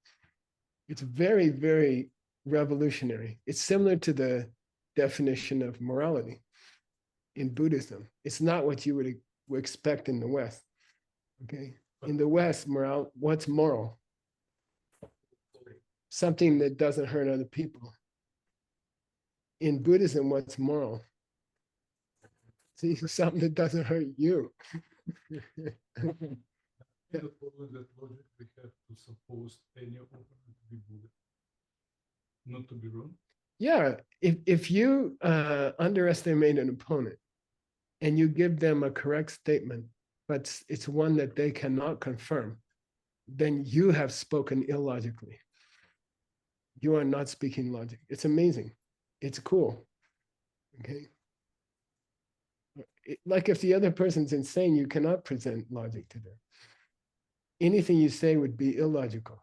Speaker 3: It's very, very revolutionary. It's similar to the definition of morality in Buddhism. It's not what you would expect in the West. Okay. In the West, what's moral? Something that doesn't hurt other people. In Buddhism, what's moral? See, something that doesn't hurt you.
Speaker 8: Following that logic, we have to suppose any opponent to be Buddha, not to be wrong.
Speaker 3: Yeah, if you underestimate an opponent and you give them a correct statement, but it's one that they cannot confirm, then you have spoken illogically. You are not speaking logic. It's amazing. It's cool. Okay. Like if the other person's insane, you cannot present logic to them. Anything you say would be illogical.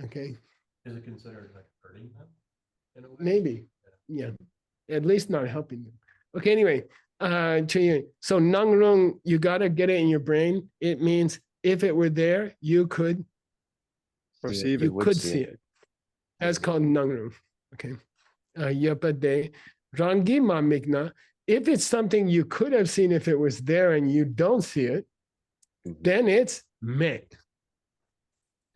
Speaker 3: Okay.
Speaker 8: Is it considered like hurting them? In a way?
Speaker 3: Maybe. Yeah. At least not helping them. Okay, anyway. So Nang Rung, you gotta get it in your brain. It means if it were there, you could
Speaker 1: Perceive
Speaker 3: you
Speaker 1: it.
Speaker 3: could see it. That's called Nang Rung. Okay. Yepa de Rangi ma migna. If it's something you could have seen if it was there and you don't see it, then it's me.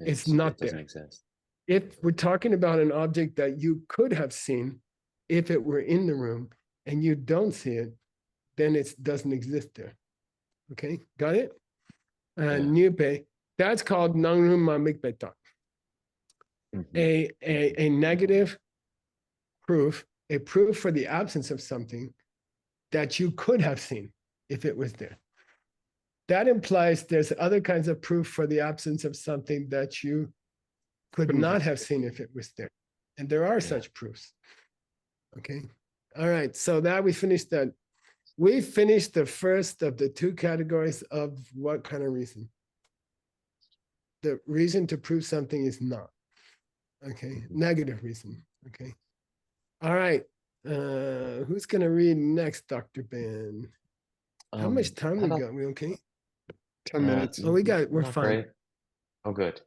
Speaker 3: It's not
Speaker 2: it doesn't
Speaker 3: there.
Speaker 2: exist.
Speaker 3: If we're talking about an object that you could have seen if it were in the room and you don't see it, then it doesn't exist there. Okay, got it? And Nyupe, that's called Nangrum Mamikbetak. A negative proof, a proof for the absence of something that you could have seen if it was there. That implies there's other kinds of proof for the absence of something that you could not have seen if it was there. And there are such proofs. Okay. All right. So now we finished that. We finished the first of the two categories of what kind of reason. The reason to prove something is not. Okay. Negative reason. Okay. All right. Who's going to read next, Dr. Ben? How much time we got? We okay?
Speaker 1: 10 minutes.
Speaker 3: Oh, we're
Speaker 2: Not
Speaker 3: fine.
Speaker 2: great. Oh, good.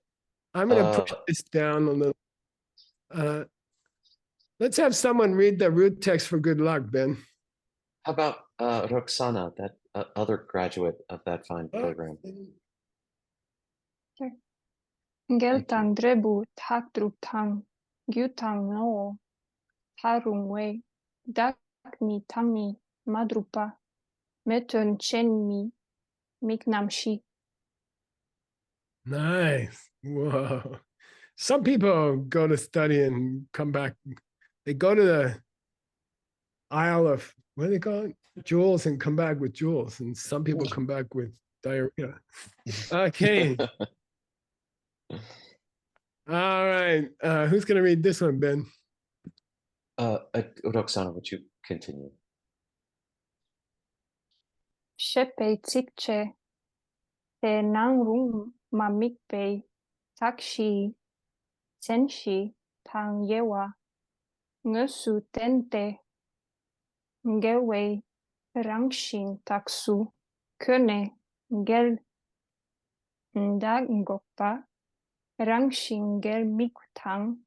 Speaker 3: I'm going to push this down a little. Let's have someone read the root text for good luck, Ben.
Speaker 2: How about Roxana, that other graduate of that fine program?
Speaker 9: Sure. Geltang drebu tak druptang, gyutang no, tarung wei, dakni tangni, madrupa, metun chenmi, miknamshi.
Speaker 3: Nice. Whoa. Some people go to study and come back. They go to the aisle of, what do they call it? Jewels, and come back with jewels. And some people come back with diarrhea. Okay. All right. Who's going to read this one, Ben?
Speaker 2: Roxana, would you continue?
Speaker 9: Shepe tikche, te nangrung mamikpe, takshi, senshi, tang yewa, ngusu tente, ngewe, rangshin taksu, kune, ngel, ndagngokpa, rangshin ngel miktang,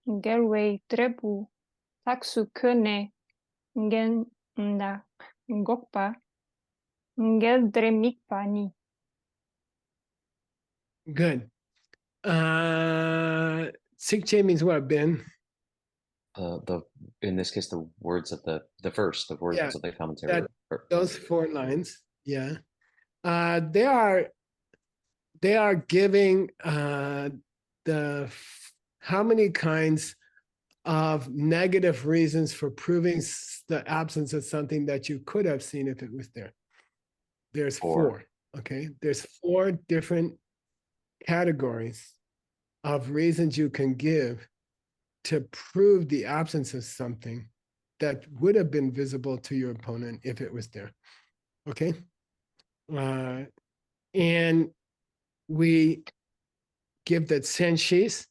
Speaker 9: ngelwe trebu, taksu kune, ngel nda ngokpa, ngel dremikpa ni.
Speaker 3: Good. Sikche means what, Ben?
Speaker 2: In this case, the words of the verse, the words of the commentary.
Speaker 3: Those 4 lines. Yeah. They are giving how many kinds of negative reasons for proving the absence of something that you could have seen if it was there. There's 4. Okay. There's 4 different categories of reasons you can give to prove the absence of something that would have been visible to your opponent if it was there. Okay. And we give that senshis.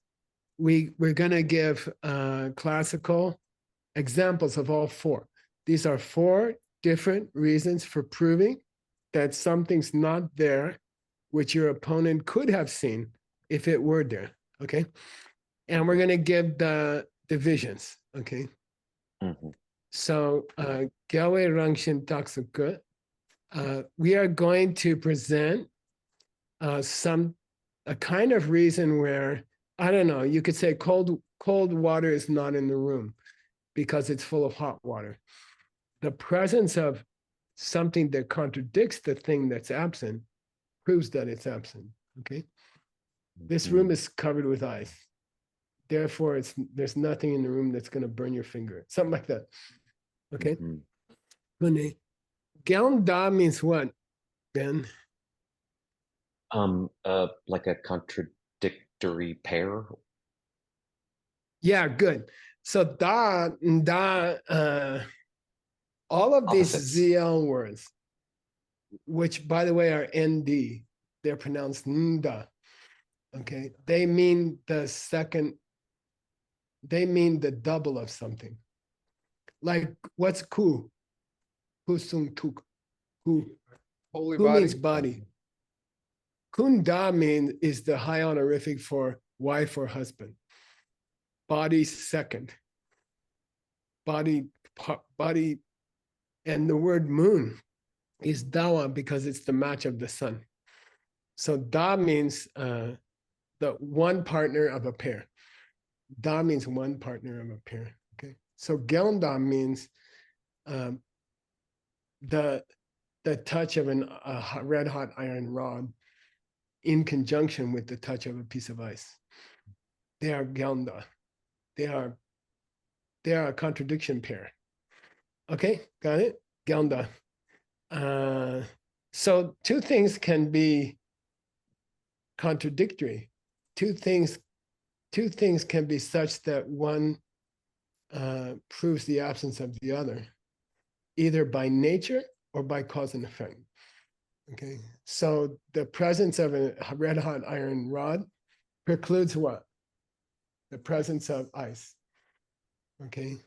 Speaker 3: We're going to give classical examples of all 4. These are 4 different reasons for proving that something's not there, which your opponent could have seen if it were there. Okay. And we're going to give the divisions. Okay. So, Gyawe Rangshin Taksuka, we are going to present a kind of reason where, I don't know, you could say cold water is not in the room because it's full of hot water. The presence of something that contradicts the thing that's absent proves that it's absent. Okay. This room is covered with ice. Therefore, there's nothing in the room that's going to burn your finger. Something like that. Okay. Gyeongda means what, Ben?
Speaker 2: Like a contradictory pair.
Speaker 3: Yeah, good. So all of these ZL words, which by the way are ND, they're pronounced nda. Okay, they mean the double of something. Like what's ku? Kusung tuk. Ku.
Speaker 5: Holy
Speaker 3: Ku
Speaker 5: body.
Speaker 3: means body. Kunda is the high honorific for wife or husband. Body second. Body, and the word moon is dawa because it's the match of the sun. So da means the one partner of a pair. Da means one partner of a pair. Okay. So gelda means the touch of a red hot iron rod in conjunction with the touch of a piece of ice. They are gelda. They are a contradiction pair. Okay, got it? Gelda. So two things can be contradictory. Two things can be such that one proves the absence of the other, either by nature or by cause and effect. Okay, so the presence of a red hot iron rod precludes what? The presence of ice. Okay,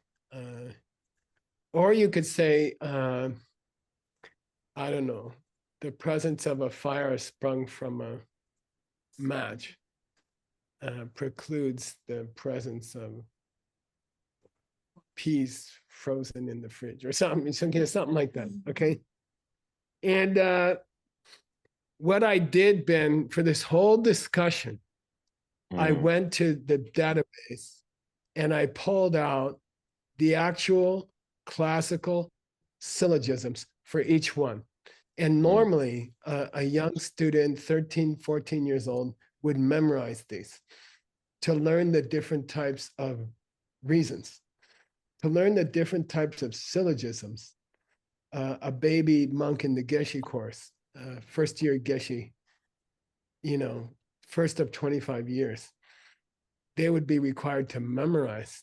Speaker 3: or you could say, I don't know, the presence of a fire sprung from a match precludes the presence of peas frozen in the fridge or something like that. Okay, and what I did, Ben, for this whole discussion, I went to the database and I pulled out the actual classical syllogisms for each one. And normally a young student, 13, 14 years old, would memorize these to learn the different types of reasons, to learn the different types of syllogisms. A baby monk in the Geshe course, first year Geshe, first of 25 years, they would be required to memorize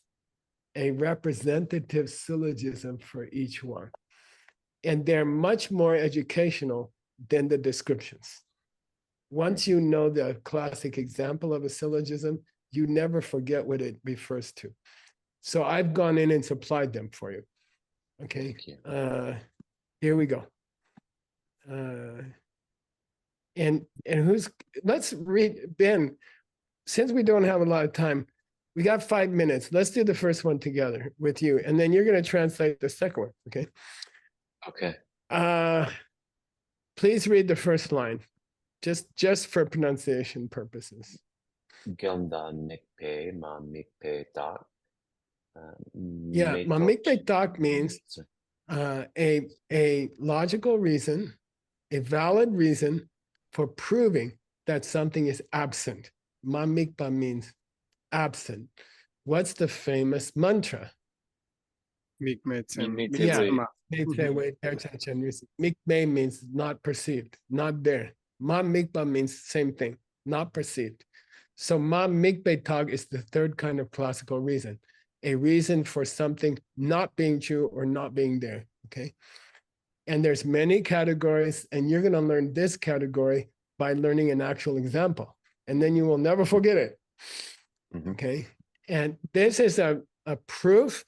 Speaker 3: a representative syllogism for each one. And they're much more educational than the descriptions. Once you know the classic example of a syllogism, you never forget what it refers to. So I've gone in and supplied them for you. Okay, here we go. And let's read, Ben, since we don't have a lot of time, we got 5 minutes. Let's do the first one together with you, and then you're going to translate the second one, okay?
Speaker 2: Okay.
Speaker 3: Please read the first line, just for pronunciation purposes.
Speaker 2: Gelda mikpe ma mikpe dak.
Speaker 3: Yeah, ma mikpe dak means a logical reason, a valid reason for proving that something is absent. Ma mikpa means absent. What's the famous mantra? Mikme means not perceived, not there. Ma mikpa means same thing, not perceived. So ma mikpe tag is the third kind of classical reason, a reason for something not being true or not being there, okay? And there's many categories, and you're gonna learn this category by learning an actual example, and then you will never forget it, okay? And this is a proof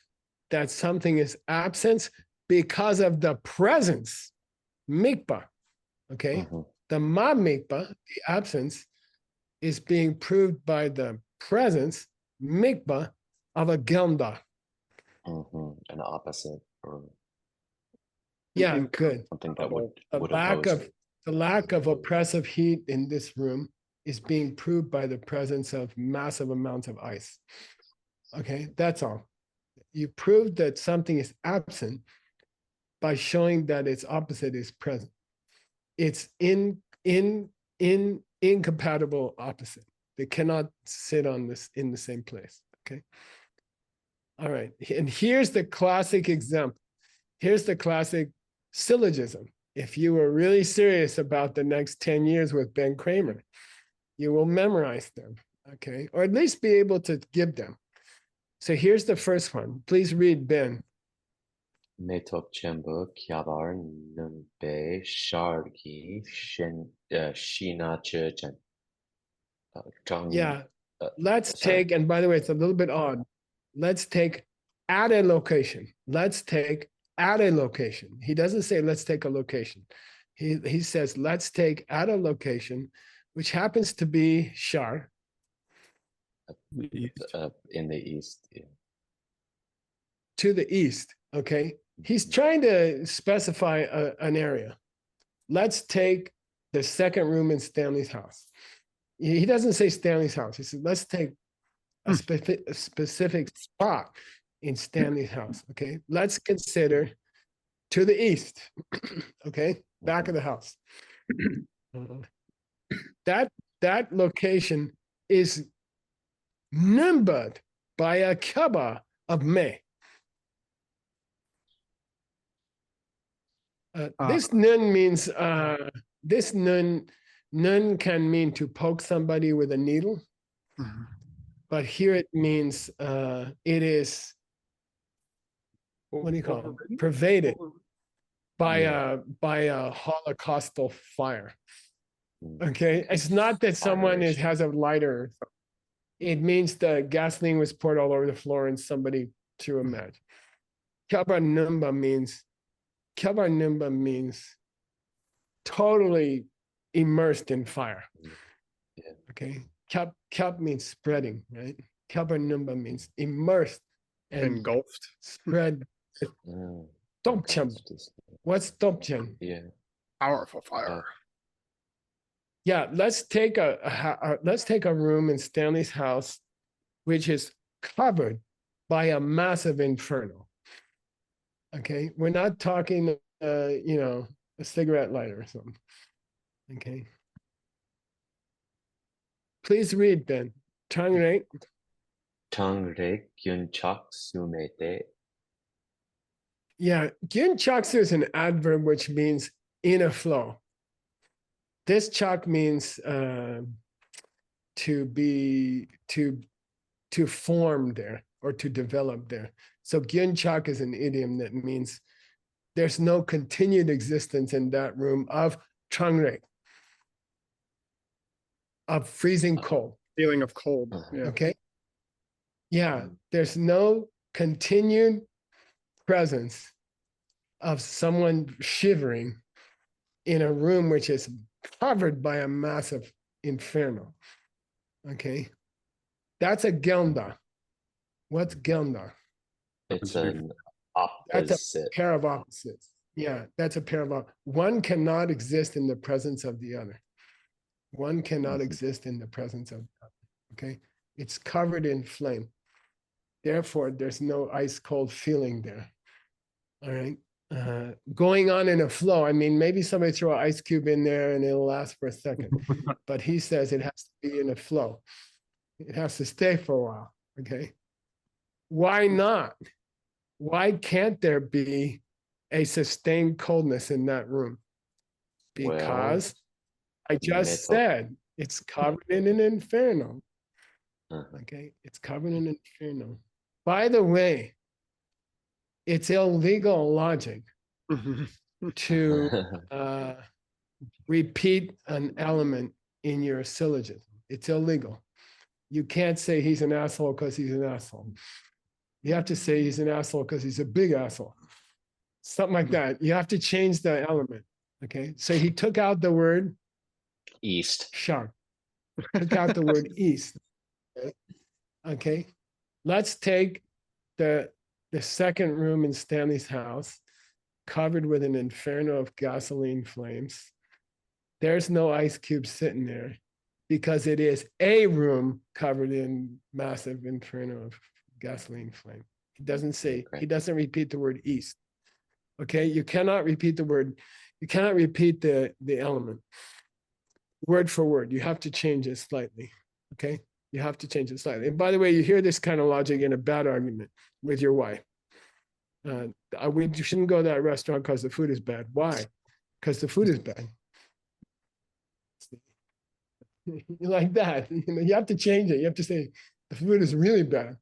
Speaker 3: that something is absent because of the presence, mikpa, okay? The ma mikpa, the absence, is being proved by the presence, mikpa, of a gelda.
Speaker 2: An opposite. Or
Speaker 3: yeah, good.
Speaker 2: Something that would
Speaker 3: the lack of oppressive heat in this room is being proved by the presence of massive amounts of ice. Okay, that's all. You prove that something is absent by showing that its opposite is present. It's incompatible opposite. They cannot sit on this in the same place. Okay. All right. And here's the classic example. Here's the classic syllogism. If you were really serious about the next 10 years with Ben Kramer, you will memorize them. Okay. Or at least be able to give them. So here's the first one. Please read, Ben.
Speaker 2: Metok chembo kyabar numbe shargi shina chechen.
Speaker 3: Yeah. Let's take, and by the way, it's a little bit odd. Let's take at a location. Let's take at a location. He doesn't say let's take a location. He says let's take at a location, which happens to be Shar.
Speaker 2: In the east. Yeah.
Speaker 3: To the east, okay? He's trying to specify an area. Let's take the second room in Stanley's house. He doesn't say Stanley's house. He said, let's take a specific spot in Stanley's house. Okay, let's consider to the east. Okay, back of the house. That location is numbered by a kaba of May. This nun means this nun can mean to poke somebody with a needle, but here it means it is, what do you call it? Pervaded by a holocaustal fire. Okay, it's not that someone has a lighter. It means the gasoline was poured all over the floor and somebody threw a match. Kabanumba means totally immersed in fire. Okay, kap means spreading, right? Kabanumba means immersed and
Speaker 1: engulfed,
Speaker 3: spread. Topcham. What's topcham?
Speaker 2: Yeah,
Speaker 1: powerful fire.
Speaker 3: Yeah, let's take a room in Stanley's house, which is covered by a massive inferno. Okay, we're not talking, a cigarette lighter or something. Okay, please read, Ben. Changrek.
Speaker 2: Changrek Wangchuk sumete.
Speaker 3: Yeah, Wangchuk is an adverb which means in a flow. This chak means to form there or to develop there. So Wangchuk is an idiom that means there's no continued existence in that room of changrek, of freezing cold.
Speaker 1: Feeling of cold. Yeah.
Speaker 3: Okay. Yeah, there's no continued presence of someone shivering in a room which is covered by a massive inferno. Okay, that's a gelda. What's gelda?
Speaker 2: It's an opposite.
Speaker 3: That's a pair of opposites. Yeah, that's a pair of opposites. One cannot exist in the presence of the other. One cannot exist in the presence of the other. Okay, it's covered in flame. Therefore, there's no ice cold feeling there. All right. Going on in a flow. I mean, maybe somebody throw an ice cube in there and it'll last for a second, but he says it has to be in a flow. It has to stay for a while. Okay. Why not? Why can't there be a sustained coldness in that room? Because I just said it's covered in an inferno. Okay. It's covered in an inferno. By the way, it's illegal logic to repeat an element in your syllogism. It's illegal. You can't say he's an asshole because he's an asshole. You have to say he's an asshole because he's a big asshole. Something like that. You have to change the element. Okay. So he took out the word
Speaker 2: east.
Speaker 3: Sharp. Took out the word east. Okay. Let's take the second room in Stanley's house, covered with an inferno of gasoline flames. There's no ice cube sitting there because it is a room covered in massive inferno of gasoline flame. He doesn't say, he doesn't repeat the word east. Okay, you cannot repeat the word, you cannot repeat the element word for word. You have to change it slightly. Okay, you have to change it slightly. And by the way, you hear this kind of logic in a bad argument with your wife. We shouldn't go to that restaurant because the food is bad. Why? Because the food is bad. Like that. You have to change it. You have to say the food is really bad,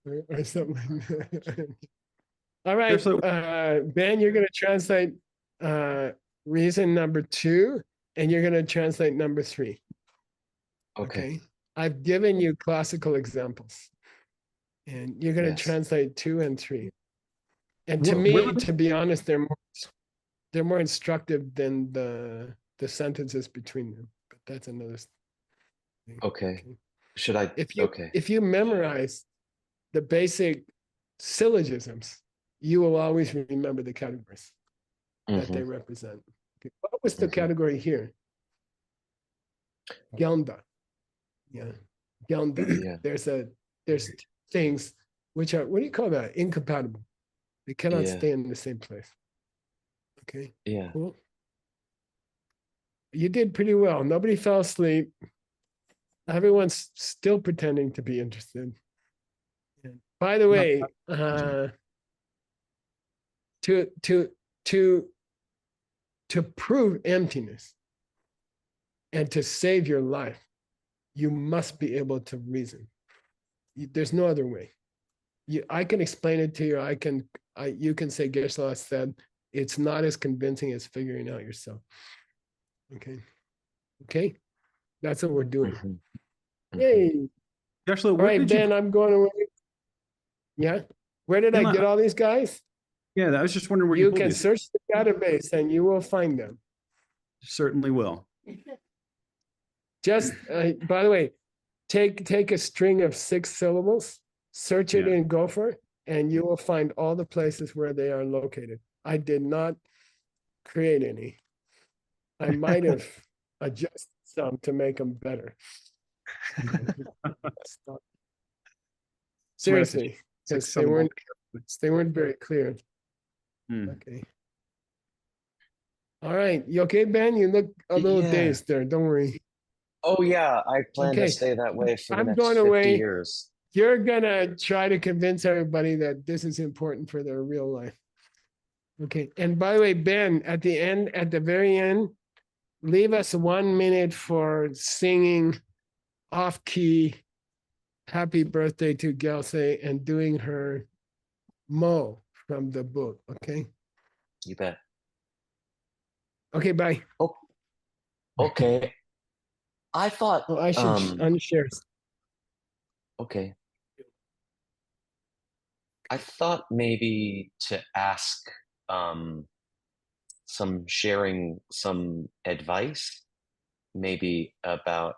Speaker 3: or something like that. All right, Ben, you're going to translate reason number 2, and you're going to translate number 3.
Speaker 2: Okay.
Speaker 3: I've given you classical examples, and you're going to translate 2 and 3. And to me, to be honest, they're more instructive than the sentences between them. But that's another thing.
Speaker 2: Okay. Should I?
Speaker 3: If you memorize the basic syllogisms, you will always remember the categories that they represent. Okay. What was the category here? Gyeongda. Yeah. Gyeongda.
Speaker 2: Yeah.
Speaker 3: There's things which are, what do you call that? Incompatible. They cannot
Speaker 2: Yeah.
Speaker 3: stay in the same place. Okay.
Speaker 2: Yeah.
Speaker 3: Cool. You did pretty well. Nobody fell asleep. Everyone's still pretending to be interested. And by the way, to prove emptiness and to save your life, you must be able to reason. There's no other way. I can explain it to you. You can say Geshe said, it's not as convincing as figuring out yourself. Okay. Okay. That's what we're doing.
Speaker 2: Mm-hmm.
Speaker 3: Yay.
Speaker 10: Geshe,
Speaker 3: All
Speaker 10: where
Speaker 3: right,
Speaker 10: did you
Speaker 3: Ben, I'm going away. Yeah. Where did I
Speaker 10: Emma,
Speaker 3: get all these guys?
Speaker 10: Yeah, I was just wondering where you
Speaker 3: You
Speaker 10: pulled
Speaker 3: can
Speaker 10: these.
Speaker 3: search the database and you will find them.
Speaker 10: Certainly will.
Speaker 3: Just, by the way, take a string of 6 syllables, search it
Speaker 10: Yeah.
Speaker 3: in Gopher, and you will find all the places where they are located. I did not create any. I might have adjusted some to make them better. Seriously, because they weren't very clear. Okay. All right. You okay, Ben? You look a little dazed there. Don't worry.
Speaker 2: Oh yeah, I plan to
Speaker 3: Okay.
Speaker 2: stay that way for the
Speaker 3: I'm
Speaker 2: next
Speaker 3: going
Speaker 2: 50
Speaker 3: away.
Speaker 2: years.
Speaker 3: You're gonna try to convince everybody that this is important for their real life. Okay. And by the way, Ben, at the very end, leave us 1 minute for singing off key happy birthday to Geshe and doing her mo from the book. Okay.
Speaker 2: You bet.
Speaker 3: Okay, bye.
Speaker 2: Oh, okay. I thought
Speaker 3: Oh, I should unshare.
Speaker 2: okay. I thought maybe to ask sharing some advice, maybe about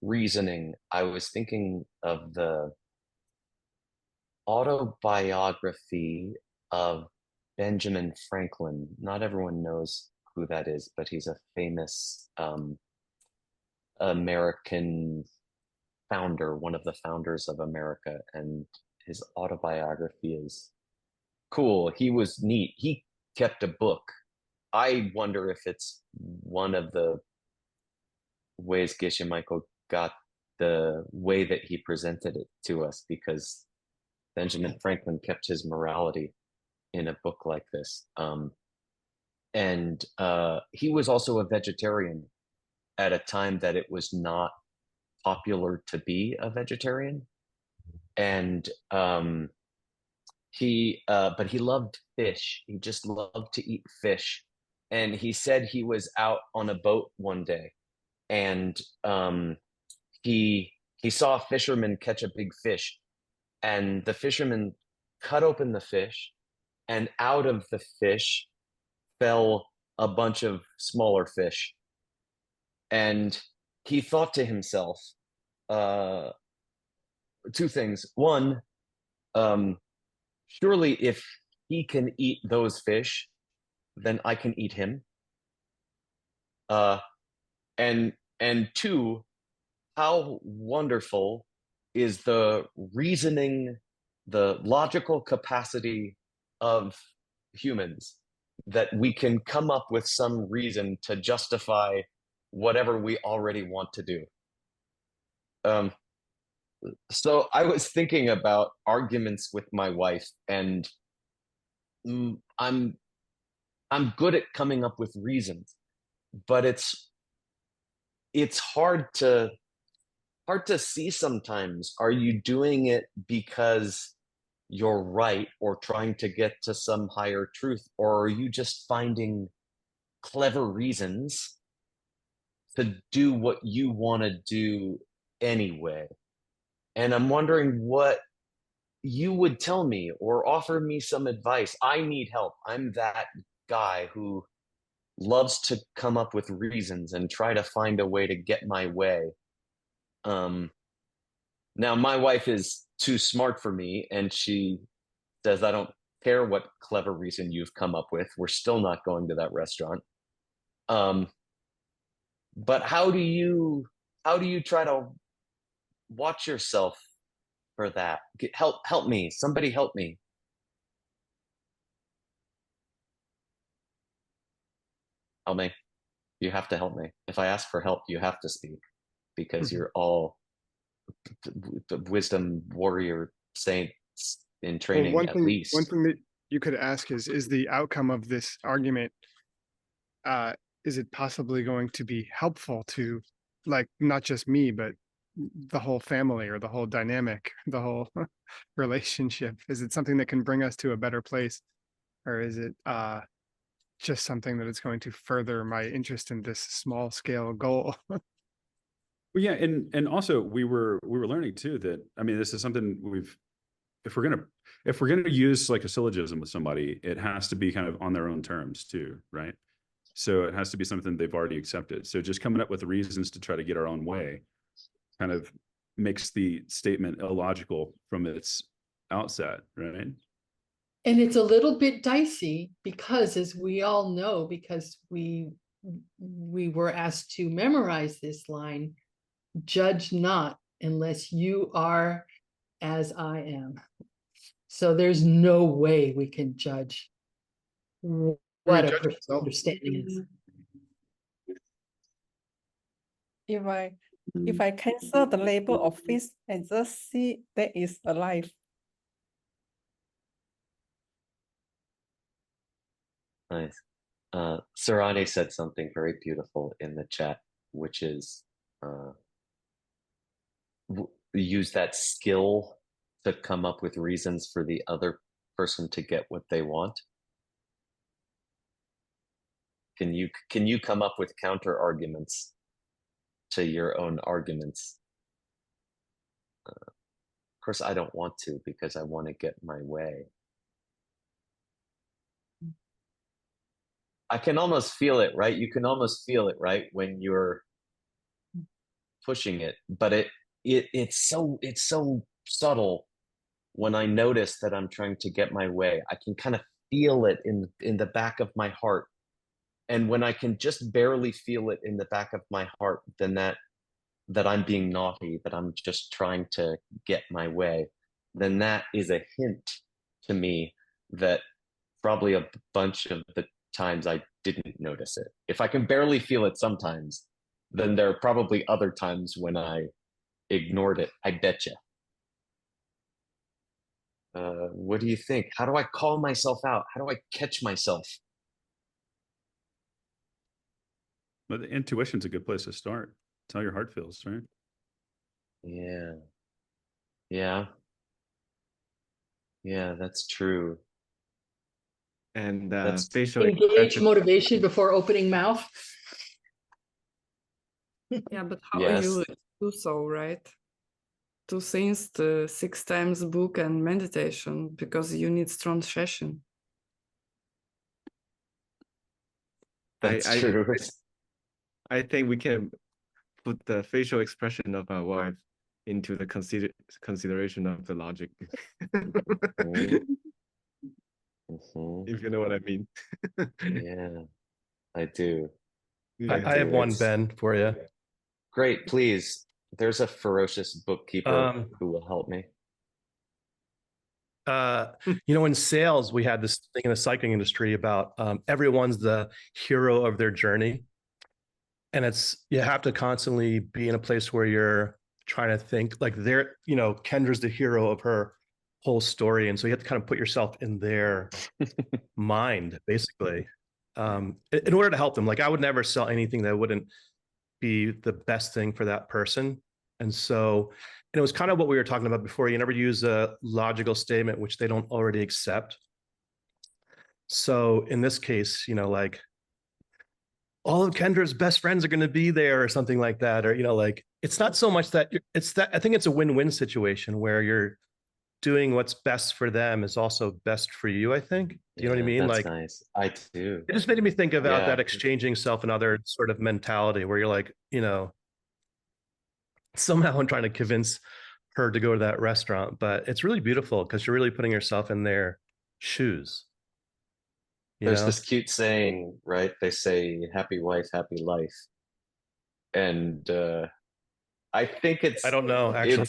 Speaker 2: reasoning. I was thinking of the autobiography of Benjamin Franklin. Not everyone knows who that is, but he's a famous American founder, one of the founders of America, and his autobiography is cool. He was neat. He kept a book. I wonder if it's one of the ways Geshe Michael got the way that he presented it to us, because Benjamin Franklin kept his morality in a book like this. And he was also a vegetarian at a time that it was not popular to be a vegetarian. And but he loved fish. He just loved to eat fish. And he said he was out on a boat one day, and he saw a fisherman catch a big fish, and the fisherman cut open the fish, and out of the fish fell a bunch of smaller fish. And he thought to himself, 2 things. One, surely if he can eat those fish, then I can eat him. And 2, how wonderful is the reasoning, the logical capacity of humans, that we can come up with some reason to justify whatever we already want to do. So I was thinking about arguments with my wife, and I'm good at coming up with reasons, but it's hard to see sometimes. Are you doing it because you're right or trying to get to some higher truth, or are you just finding clever reasons to do what you want to do anyway? And I'm wondering what you would tell me or offer me some advice. I need help. I'm that guy who loves to come up with reasons and try to find a way to get my way. Now my wife is too smart for me, and she says, I don't care what clever reason you've come up with. We're still not going to that restaurant. But how do you try to watch yourself for that? Help me. Somebody help me. Help me. You have to help me. If I ask for help, you have to speak, because you're all wisdom warrior saints in training,
Speaker 1: Well,
Speaker 2: at least.
Speaker 1: one thing that you could ask is the outcome of this argument, is it possibly going to be helpful to, like, not just me, but the whole family or the whole dynamic, the whole relationship? Is it something that can bring us to a better place? Or is it just something that is going to further my interest in this small scale goal?
Speaker 10: Well, yeah, and also we were learning too that, I mean, this is something if we're gonna use like a syllogism with somebody, it has to be kind of on their own terms too, right? So it has to be something they've already accepted. So just coming up with reasons to try to get our own way kind of makes the statement illogical from its outset, right?
Speaker 11: And it's a little bit dicey because, as we all know, because we were asked to memorize this line, judge not unless you are as I am. So there's no way we can judge what a person's understanding is.
Speaker 12: If I cancel the label of fish and just see that is alive.
Speaker 2: Nice. Sarani said something very beautiful in the chat, which is use that skill to come up with reasons for the other person to get what they want. Can you come up with counter arguments to your own arguments? Of course, I don't want to, because I want to get my way. I can almost feel it, right? You can almost feel it, right, when you're pushing it, but it's so subtle. When I notice that I'm trying to get my way, I can kind of feel it in the back of my heart. And when I can just barely feel it in the back of my heart, then that I'm being naughty, that I'm just trying to get my way, then that is a hint to me that probably a bunch of the times I didn't notice it. If I can barely feel it sometimes, then there are probably other times when I ignored it. I betcha. What do you think? How do I call myself out? How do I catch myself?
Speaker 10: But the intuition's a good place to start. It's how your heart feels, right?
Speaker 2: Yeah. Yeah. Yeah, that's true.
Speaker 4: And
Speaker 2: That's
Speaker 4: facial
Speaker 11: Engage
Speaker 4: expression.
Speaker 11: motivation before opening mouth.
Speaker 12: Yeah, but how
Speaker 2: Yes.
Speaker 12: you do so, right? Two things, the 6 times book and meditation, because you need strong session.
Speaker 2: That's true.
Speaker 4: I think we can put the facial expression of our wife into the consideration of the logic. If you know what I mean.
Speaker 2: Yeah, I do.
Speaker 4: Yeah.
Speaker 13: I have one, Ben, for you.
Speaker 2: Great, please. There's a ferocious bookkeeper who will help me.
Speaker 13: In sales, we had this thing in the cycling industry about everyone's the hero of their journey. And you have to constantly be in a place where you're trying to think like Kendra's the hero of her whole story. And so you have to kind of put yourself in their mind, basically, in order to help them. Like, I would never sell anything that wouldn't be the best thing for that person. And it was kind of what we were talking about before. You never use a logical statement which they don't already accept. So in this case, like, all of Kendra's best friends are going to be there or something like that. Or, it's not so much that I think it's a win-win situation where you're doing what's best for them is also best for you, I think. Do you know what I mean?
Speaker 2: That's
Speaker 13: like,
Speaker 2: nice. I do.
Speaker 13: It just made me think about that exchanging self and other sort of mentality where you're like, somehow I'm trying to convince her to go to that restaurant, but it's really beautiful because you're really putting yourself in their shoes.
Speaker 2: There's this cute saying, right? They say, happy wife, happy life. and I think
Speaker 13: I don't know, actually.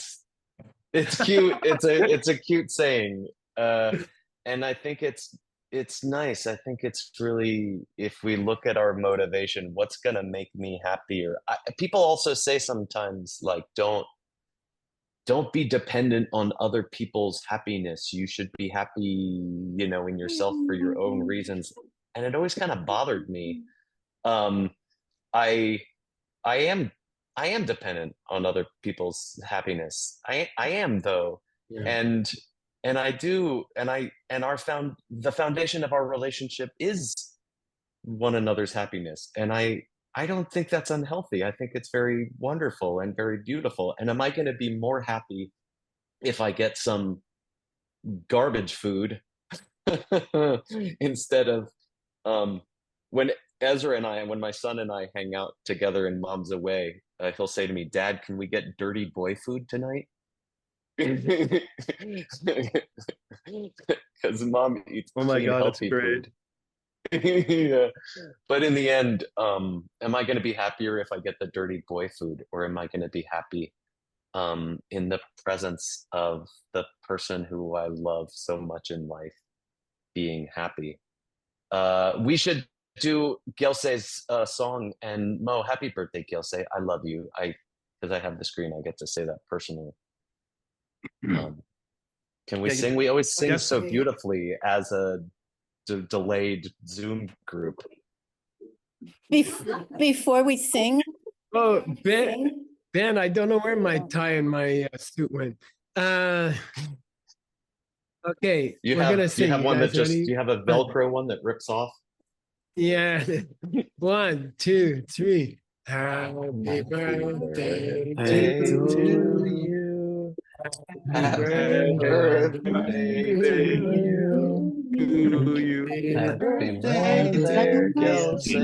Speaker 2: It's cute. It's a cute saying, and I think it's nice. I think it's really, if we look at our motivation, what's gonna make me happier? People also say sometimes, like, don't be dependent on other people's happiness. You should be happy, you know, in yourself for your own reasons. And it always kind of bothered me. I I am dependent on other people's happiness. I am, though.
Speaker 13: Yeah.
Speaker 2: And I do, and the foundation of our relationship is one another's happiness. And I don't think that's unhealthy. I think it's very wonderful and very beautiful. And am I going to be more happy if I get some garbage food instead of when when my son and I hang out together and mom's away, he'll say to me, "Dad, can we get dirty boy food tonight?" Because mom eats
Speaker 4: Oh my
Speaker 2: clean,
Speaker 4: God, that's
Speaker 2: healthy
Speaker 4: great.
Speaker 2: food. Yeah. But in the end, am I going to be happier if I get the dirty boy food, or am I going to be happy in the presence of the person who I love so much in life being happy? We should do Gelsey's song, and Mo, happy birthday, Gelsey. I love you. Because I have the screen, I get to say that personally. Can we sing? We always sing so beautifully as a delayed Zoom group.
Speaker 14: Before we sing.
Speaker 3: Oh, Ben, I don't know where my tie and my suit went. Okay, we're gonna sing.
Speaker 2: You have one that just,
Speaker 3: ready?
Speaker 2: you have a Velcro one that rips off?
Speaker 3: Yeah. 1, 2, 3. Happy birthday to you. Happy birthday to you.
Speaker 2: Happy birthday, Gelsey.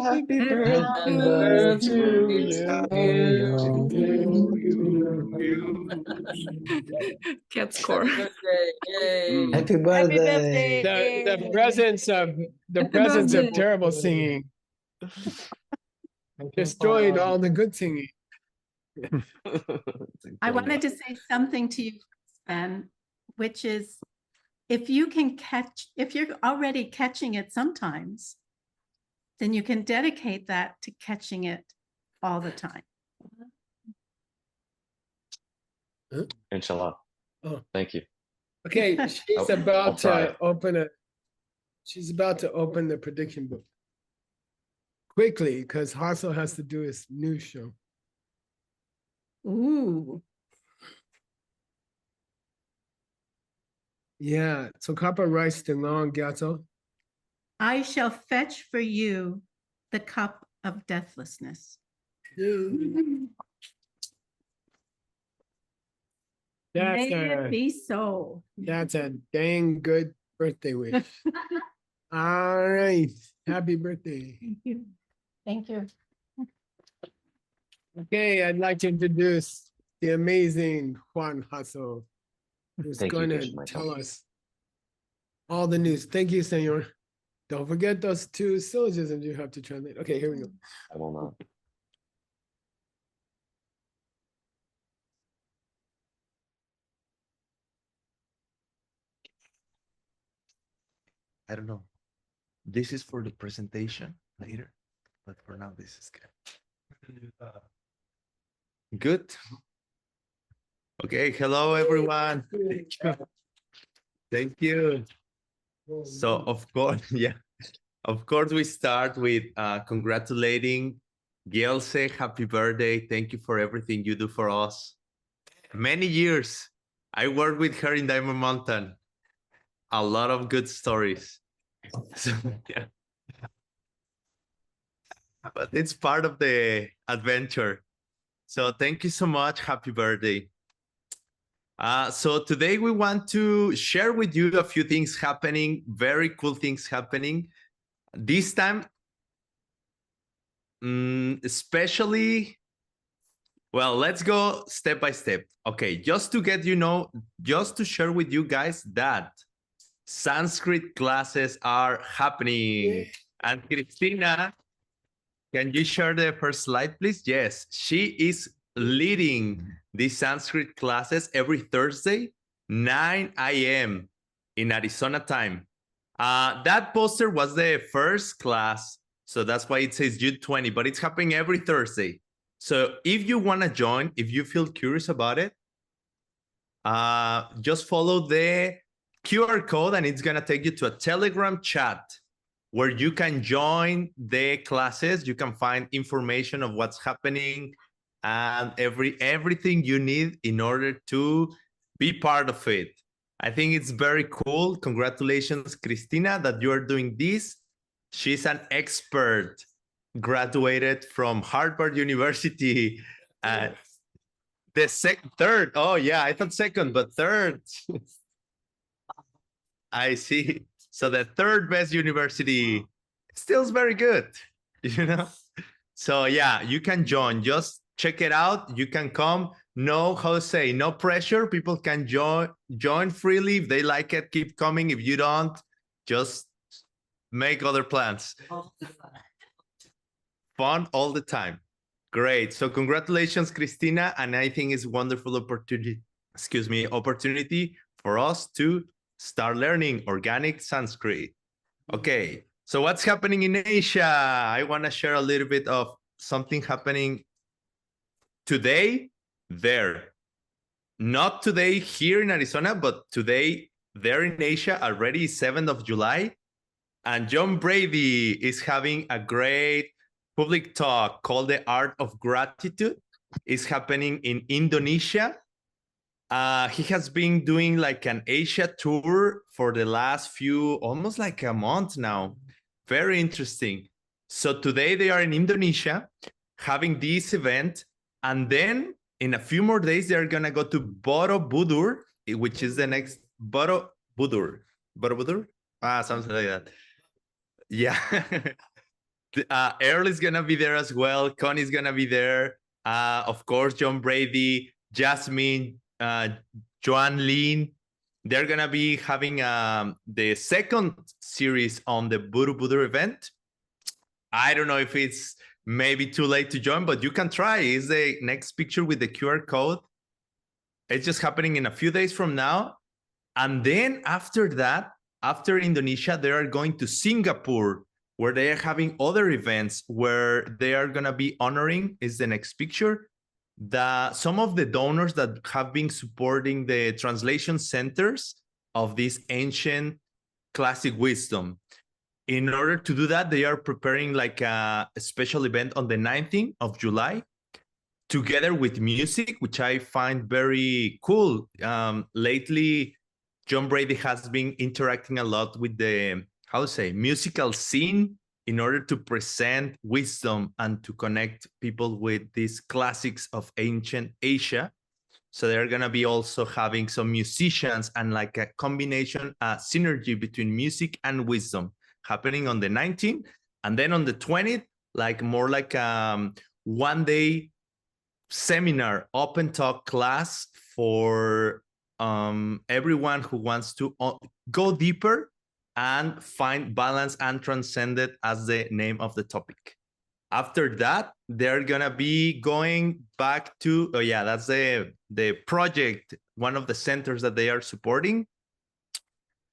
Speaker 2: Happy birthday to you.
Speaker 12: Cat score.
Speaker 2: Happy birthday.
Speaker 3: The presence of terrible singing destroyed all the good singing.
Speaker 14: I wanted to say something to you, Ben, which is if you're already catching it sometimes, then you can dedicate that to catching it all the time.
Speaker 2: Inshallah.
Speaker 3: Oh.
Speaker 2: Thank you.
Speaker 3: Okay, she's about
Speaker 2: try.
Speaker 3: to open she's about to open the prediction book. Quickly, because Hassel has to do his news show.
Speaker 14: Ooh.
Speaker 3: Yeah, so Kappa writes the long Gato.
Speaker 14: I shall fetch for you the cup of deathlessness. May it be so.
Speaker 3: That's a dang good birthday wish. All right. Happy birthday.
Speaker 14: Thank you. Thank you.
Speaker 3: Okay, I'd like to introduce the amazing Juan Hassel, who's
Speaker 2: Thank you,
Speaker 3: going to
Speaker 2: Geshe Michael.
Speaker 3: tell us all the news. Thank you, Senor. Don't forget those 2 syllogisms you have to translate. Okay, here we go.
Speaker 2: I will not.
Speaker 15: I don't know. This is for the presentation later, but for now, this is good. Good. Okay, hello everyone. Thank you. So of course, of course we start with congratulating Gelse. Happy birthday. Thank you for everything you do for us. Many years. I worked with her in Diamond Mountain. A lot of good stories. So, yeah. But it's part of the adventure. So thank you so much. Happy birthday. So today we want to share with you a few things happening, very cool things happening. This time, especially, well, let's go step by step. Okay, just to get just to share with you guys that Sanskrit classes are happening. And Cristina Can you share the first slide, please? Yes, she is leading the Sanskrit classes every Thursday, 9 a.m. in Arizona time. That poster was the first class, so that's why it says June 20, but it's happening every Thursday. So if you want to join, if you feel curious about it, just follow the QR code and it's going to take you to a Telegram chat where you can join the classes. You can find information of what's happening and everything you need in order to be part of it. I think it's very cool. Congratulations, Christina, that you are doing this. She's an expert, graduated from Harvard University. The third. Oh, yeah, I thought second, but third. I see. So the third best university still is very good, you know? So yeah, you can join. Just check it out. You can come. No, how to say, no pressure. People can join freely. If they like it, keep coming. If you don't, just make other plans. Fun all the time. Great. So congratulations, Christina. And I think it's a wonderful opportunity for us to start learning organic Sanskrit. Okay, so what's happening in Asia? I want to share a little bit of something happening today there. Not today here in Arizona, but today there in Asia, already 7th of July. And John Brady is having a great public talk called The Art of Gratitude. It's happening in Indonesia. He has been doing like an Asia tour for the last almost like a month now. Very interesting. So today they are in Indonesia having this event. And then in a few more days, they're going to go to Borobudur, which is the next Borobudur. Something like that. Yeah. Earl is going to be there as well. Connie's going to be there. Of course, John Brady, Jasmine, Joan Lin. They're going to be having the second series on the Borobudur event. I don't know if it's maybe too late to join, but you can try. It's the next picture with the QR code. It's just happening in a few days from now. And then after that, after Indonesia, they are going to Singapore, where they are having other events where they are going to be honoring, is the next picture, some of the donors that have been supporting the translation centers of this ancient classic wisdom. In order to do that, they are preparing like a special event on the 19th of July, together with music, which I find very cool. Lately, John Brady has been interacting a lot with the, musical scene in order to present wisdom and to connect people with these classics of ancient Asia. So they're going to be also having some musicians and like a combination, synergy between music and wisdom happening on the 19th. And then on the 20th, like more like a one-day seminar, open talk class for everyone who wants to go deeper and find balance and transcend it as the name of the topic. After that, they're gonna be going back to, that's the project, one of the centers that they are supporting.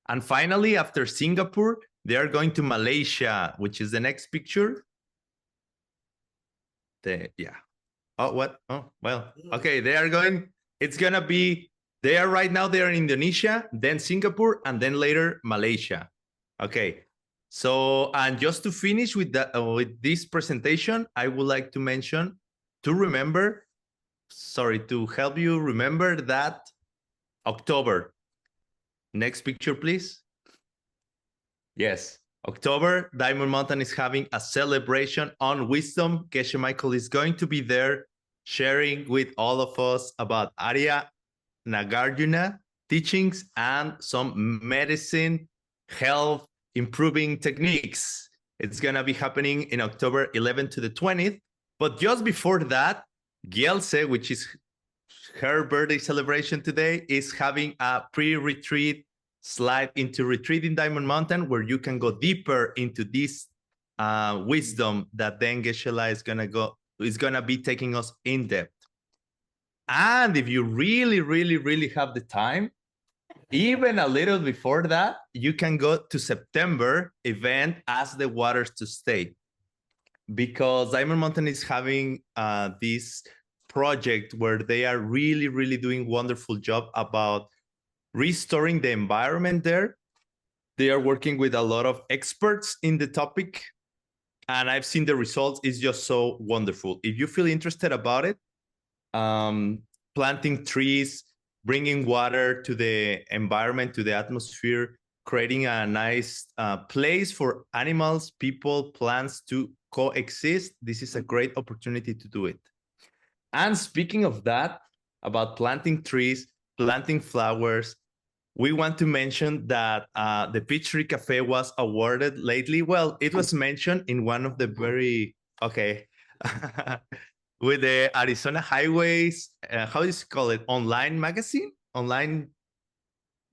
Speaker 15: And finally, after Singapore, they are going to Malaysia, which is the next picture. Okay, they are going, it's gonna be, they are right now, they are in Indonesia, then Singapore, and then later Malaysia. Okay, so, and just to finish with that, with this presentation, I would like to mention, to help you remember that October. Next picture, please. Yes, October, Diamond Mountain is having a celebration on wisdom. Geshe Michael is going to be there sharing with all of us about Arya Nagarjuna teachings and some medicine, health, improving techniques. It's going to be happening in October 11th to the 20th. But just before that, Yeshe, which is her birthday celebration today, is having a pre-retreat slide into retreat in Diamond Mountain, where you can go deeper into this wisdom that then Geshe is gonna be taking us in depth. And if you really, really, really have the time, even a little before that, you can go to September event, Ask the Waters to Stay, because Diamond Mountain is having this project where they are really, really doing wonderful job about restoring the environment there. They are working with a lot of experts in the topic, and I've seen the results. It's just so wonderful. If you feel interested about it, planting trees, bringing water to the environment, to the atmosphere, creating a nice place for animals, people, plants to coexist, this is a great opportunity to do it. And speaking of that, about planting trees, planting flowers, we want to mention that the Peach Tree Cafe was awarded lately. Well, it was mentioned in one of the very, okay, with the Arizona Highways, how do you call it? Online magazine? Online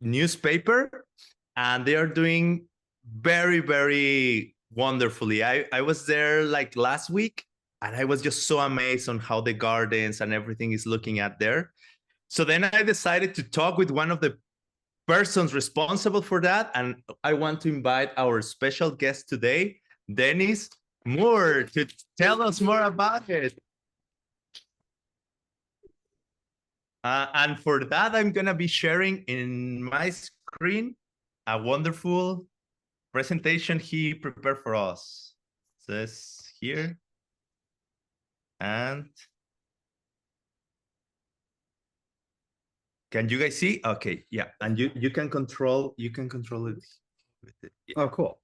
Speaker 15: newspaper. And they are doing very, very wonderfully. I was there like last week, and I was just so amazed on how the gardens and everything is looking at there. So then I decided to talk with one of the persons responsible for that. And I want to invite our special guest today, Dennis Moore, to tell us more about it. And for that, I'm going to be sharing in my screen a wonderful presentation he prepared for us. So it's here. And can you guys see? Okay, yeah. And you can control it. With it. Yeah.
Speaker 16: Oh, cool.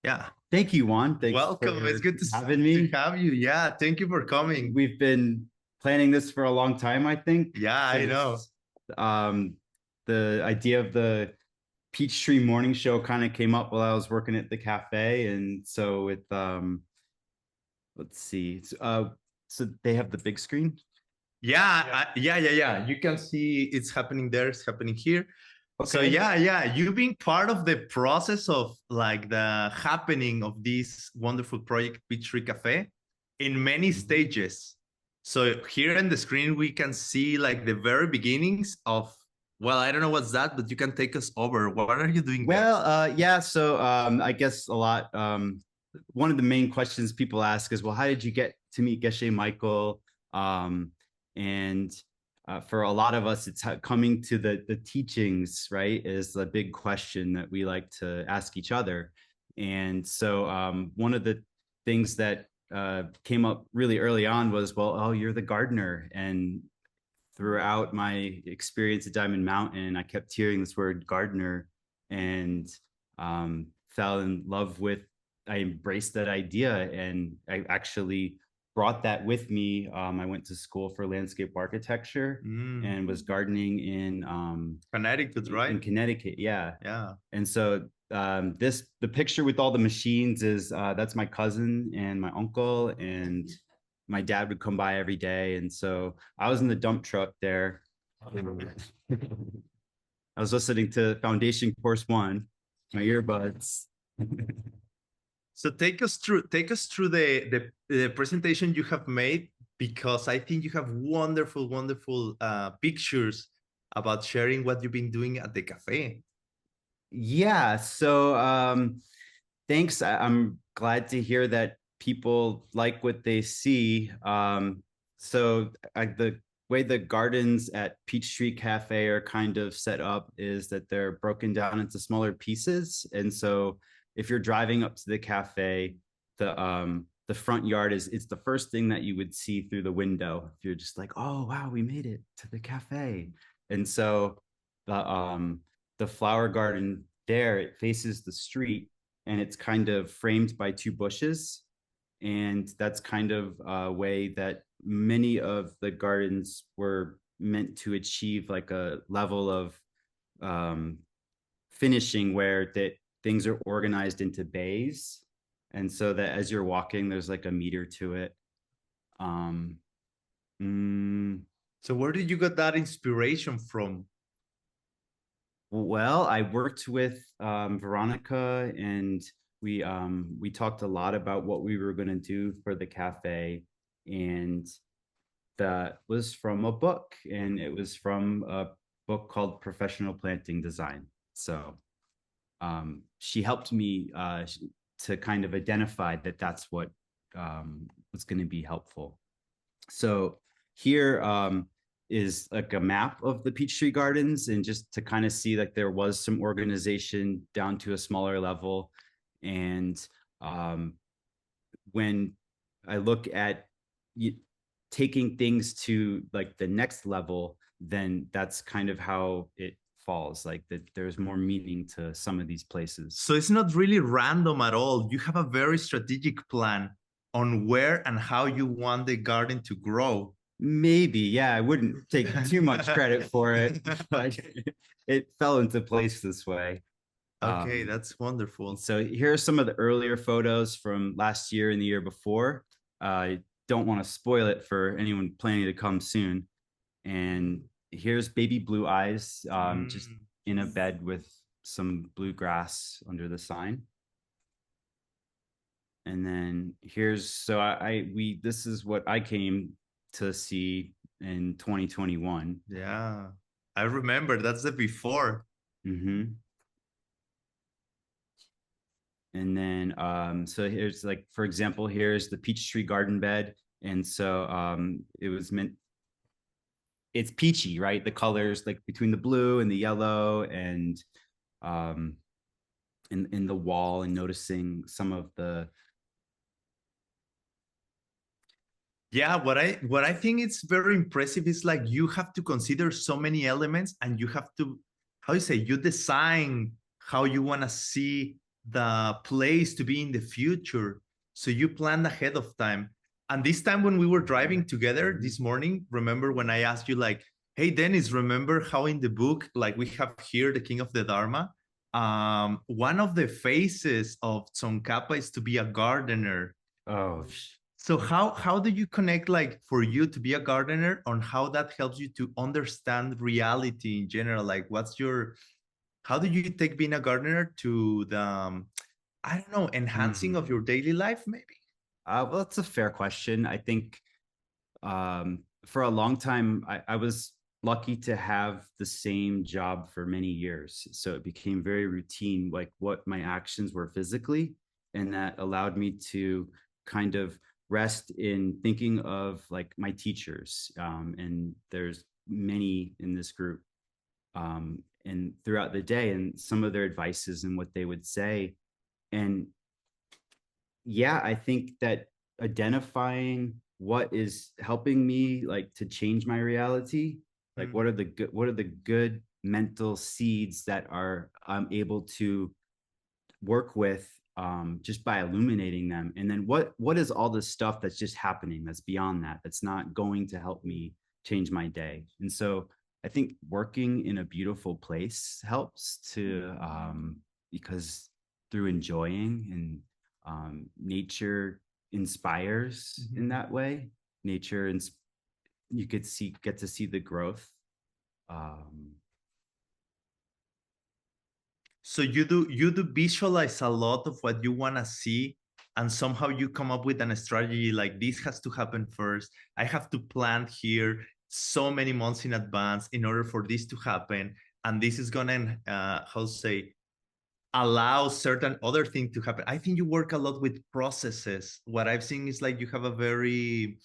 Speaker 15: Yeah.
Speaker 16: Thank you, Juan. Thanks.
Speaker 15: Welcome. It's good to
Speaker 16: having me.
Speaker 15: To have you. Yeah. Thank you for coming.
Speaker 16: We've been planning this for a long time, I think.
Speaker 15: Yeah, I know.
Speaker 16: The idea of the Peachtree Morning Show kind of came up while I was working at the cafe, and so with let's see, so they have the big screen.
Speaker 15: Yeah, yeah. You can see it's happening there. It's happening here. Okay. So yeah. You've been part of the process of like the happening of this wonderful project, Peachtree Cafe, in many stages. So here on the screen, we can see like the very beginnings of, well, I don't know what's that, but you can take us over. What are you doing?
Speaker 16: Well, yeah, so I guess a lot, one of the main questions people ask is, well, how did you get to meet Geshe Michael? And for a lot of us, it's coming to the teachings, right, is the big question that we like to ask each other. And so one of the things that came up really early on was, well, oh, you're the gardener. And throughout my experience at Diamond Mountain, I kept hearing this word gardener and fell in love with, I embraced that idea, and I actually brought that with me. I went to school for landscape architecture and was gardening in
Speaker 15: Connecticut, right?
Speaker 16: In Connecticut, yeah.
Speaker 15: Yeah.
Speaker 16: And so the picture with all the machines is that's my cousin and my uncle, and my dad would come by every day. And so I was in the dump truck there. I was listening to Foundation Course 1, my earbuds.
Speaker 15: So take us through the presentation you have made, because I think you have wonderful pictures about sharing what you've been doing at the cafe.
Speaker 16: Yeah, so thanks. I'm glad to hear that people like what they see. So the way the gardens at Peachtree Cafe are kind of set up is that they're broken down into smaller pieces. And so if you're driving up to the cafe, the front yard it's the first thing that you would see through the window. If you're just like, oh wow, we made it to the cafe. And so the flower garden there, it faces the street, and it's kind of framed by 2 bushes. And that's kind of a way that many of the gardens were meant to achieve, like a level of finishing where that things are organized into bays. And so that as you're walking, there's like a meter to it.
Speaker 15: So where did you get that inspiration from?
Speaker 16: Well, I worked with Veronica and we talked a lot about what we were going to do for the cafe, and that was from a book, and it was from a book called Professional Planting Design. So she helped me to kind of identify that that's what was going to be helpful. So here is like a map of the Peachtree Gardens, and just to kind of see like there was some organization down to a smaller level. And when I look at taking things to like the next level, then that's kind of how it falls, like that there's more meaning to some of these places.
Speaker 15: So it's not really random at all. You have a very strategic plan on where and how you want the garden to grow.
Speaker 16: Maybe, yeah, I wouldn't take too much credit for it, but it fell into place this way.
Speaker 15: Okay, that's wonderful.
Speaker 16: So here are some of the earlier photos from last year and the year before. I don't want to spoil it for anyone planning to come soon. And here's baby blue eyes, just in a bed with some bluegrass under the sign. And then here's, so this is what I came to see in 2021.
Speaker 15: Yeah, I remember, that's the before.
Speaker 16: Mm-hmm. And then, so here's like, for example, here's the Peachtree garden bed. And so it was meant, it's peachy, right? The colors like between the blue and the yellow, and in the wall, and noticing some of the.
Speaker 15: Yeah, what I think it's very impressive is like you have to consider so many elements, and you have to, how you say, you design how you want to see the place to be in the future. So you plan ahead of time. And this time when we were driving together this morning, remember when I asked you like, hey, Dennis, remember how in the book, like we have here, the King of the Dharma, one of the phases of Tsongkhapa is to be a gardener.
Speaker 16: Oh.
Speaker 15: So how do you connect, like for you to be a gardener, on how that helps you to understand reality in general? Like how do you take being a gardener to the, I don't know, enhancing of your daily life maybe?
Speaker 16: Well, that's a fair question. I think for a long time, I was lucky to have the same job for many years. So it became very routine, like what my actions were physically. And that allowed me to kind of rest in thinking of like my teachers. And there's many in this group. And throughout the day, and some of their advices and what they would say. And yeah, I think that identifying what is helping me like to change my reality, like what are the good mental seeds that I'm able to work with just by illuminating them. And then what is all this stuff that's just happening that's beyond that, that's not going to help me change my day. And so I think working in a beautiful place helps to, because through enjoying, and nature inspires in that way. Nature, and you get to see the growth.
Speaker 15: So you do visualize a lot of what you want to see, and somehow you come up with a strategy like this has to happen first. I have to plant here so many months in advance in order for this to happen, and this is gonna allow certain other thing to happen. I think you work a lot with processes. What I've seen is like you have a very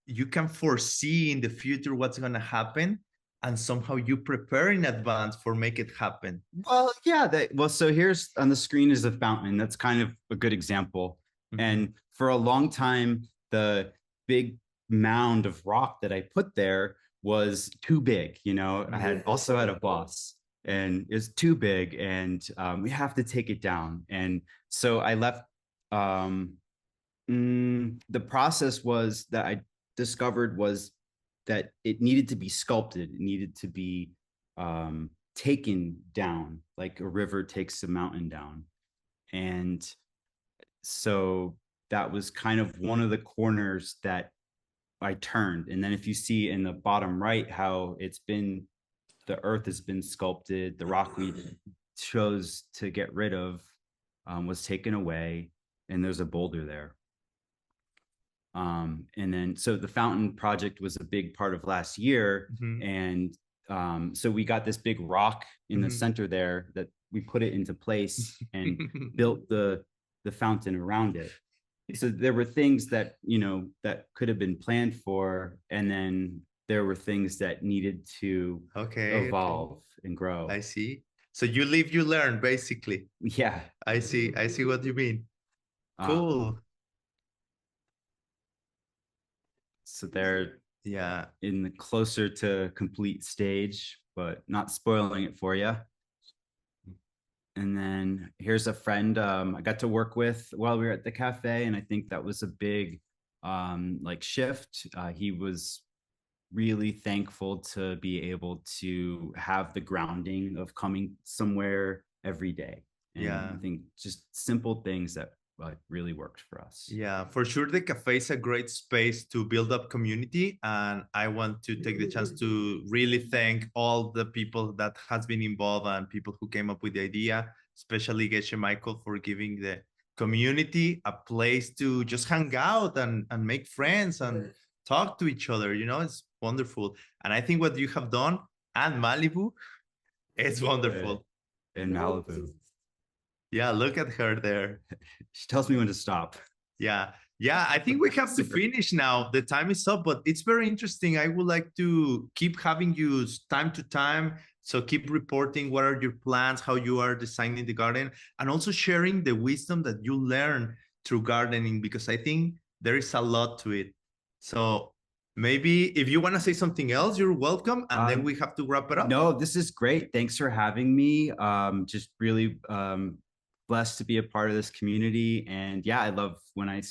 Speaker 15: you can foresee in the future what's gonna happen, and somehow you prepare in advance for make it happen.
Speaker 16: Well, yeah, so here's on the screen is a fountain. That's kind of a good example. And for a long time, the big mound of rock that I put there was too big. I also had a boss, and it's too big, and we have to take it down. And so I left. The process was that I discovered was that it needed to be sculpted. It needed to be taken down, like a river takes a mountain down. And so that was kind of one of the corners that I turned. And then if you see in the bottom right how the earth has been sculpted, the rock chose to get rid of was taken away, and there's a boulder there. And then, so the fountain project was a big part of last year. And so we got this big rock in the center there that we put it into place and built the fountain around it. So there were things that, you know, that could have been planned for, and then there were things that needed to evolve and grow.
Speaker 15: I see. So you live, you learn, basically.
Speaker 16: Yeah.
Speaker 15: I see what you mean. Cool.
Speaker 16: So they're in the closer to complete stage, but not spoiling it for you. And then here's a friend I got to work with while we were at the cafe, and I think that was a big like shift. He was really thankful to be able to have the grounding of coming somewhere every day. And I think just simple things that really worked for us.
Speaker 15: Yeah, for sure. The cafe is a great space to build up community. And I want to take the chance to really thank all the people that has been involved and people who came up with the idea, especially Geshe Michael for giving the community a place to just hang out and make friends and talk to each other. You know, it's wonderful. And I think what you have done and Malibu, it's wonderful.
Speaker 16: In Malibu.
Speaker 15: Yeah, look at her there.
Speaker 16: She tells me when to stop.
Speaker 15: Yeah, I think we have to finish now. The time is up, but it's very interesting. I would like to keep having you time to time. So keep reporting what are your plans, how you are designing the garden, and also sharing the wisdom that you learn through gardening, because I think there is a lot to it. So maybe if you want to say something else, you're welcome. And then we have to wrap it up.
Speaker 16: No, this is great. Thanks for having me. Just really blessed to be a part of this community. And yeah, I love when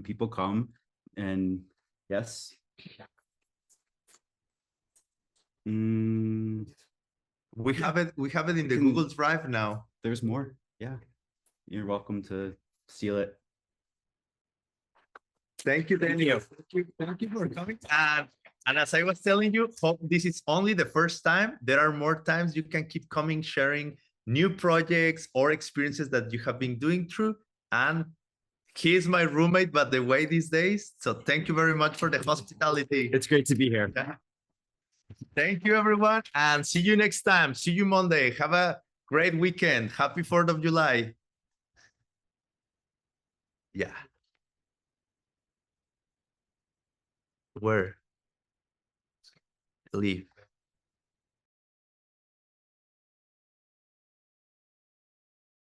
Speaker 16: people come, and yes.
Speaker 15: We have it in the Google Drive now.
Speaker 16: There's more. Yeah. You're welcome to steal it.
Speaker 15: Thank you, Daniel. Thank you for coming. And as I was telling you, this is only the first time. There are more times you can keep coming, sharing new projects or experiences that you have been doing through. And he is my roommate, by the way, these days. So thank you very much for the hospitality.
Speaker 16: It's great to be here.
Speaker 15: Thank you, everyone. And see you next time. See you Monday. Have a great weekend. Happy 4th of July. Yeah. Where? Leave.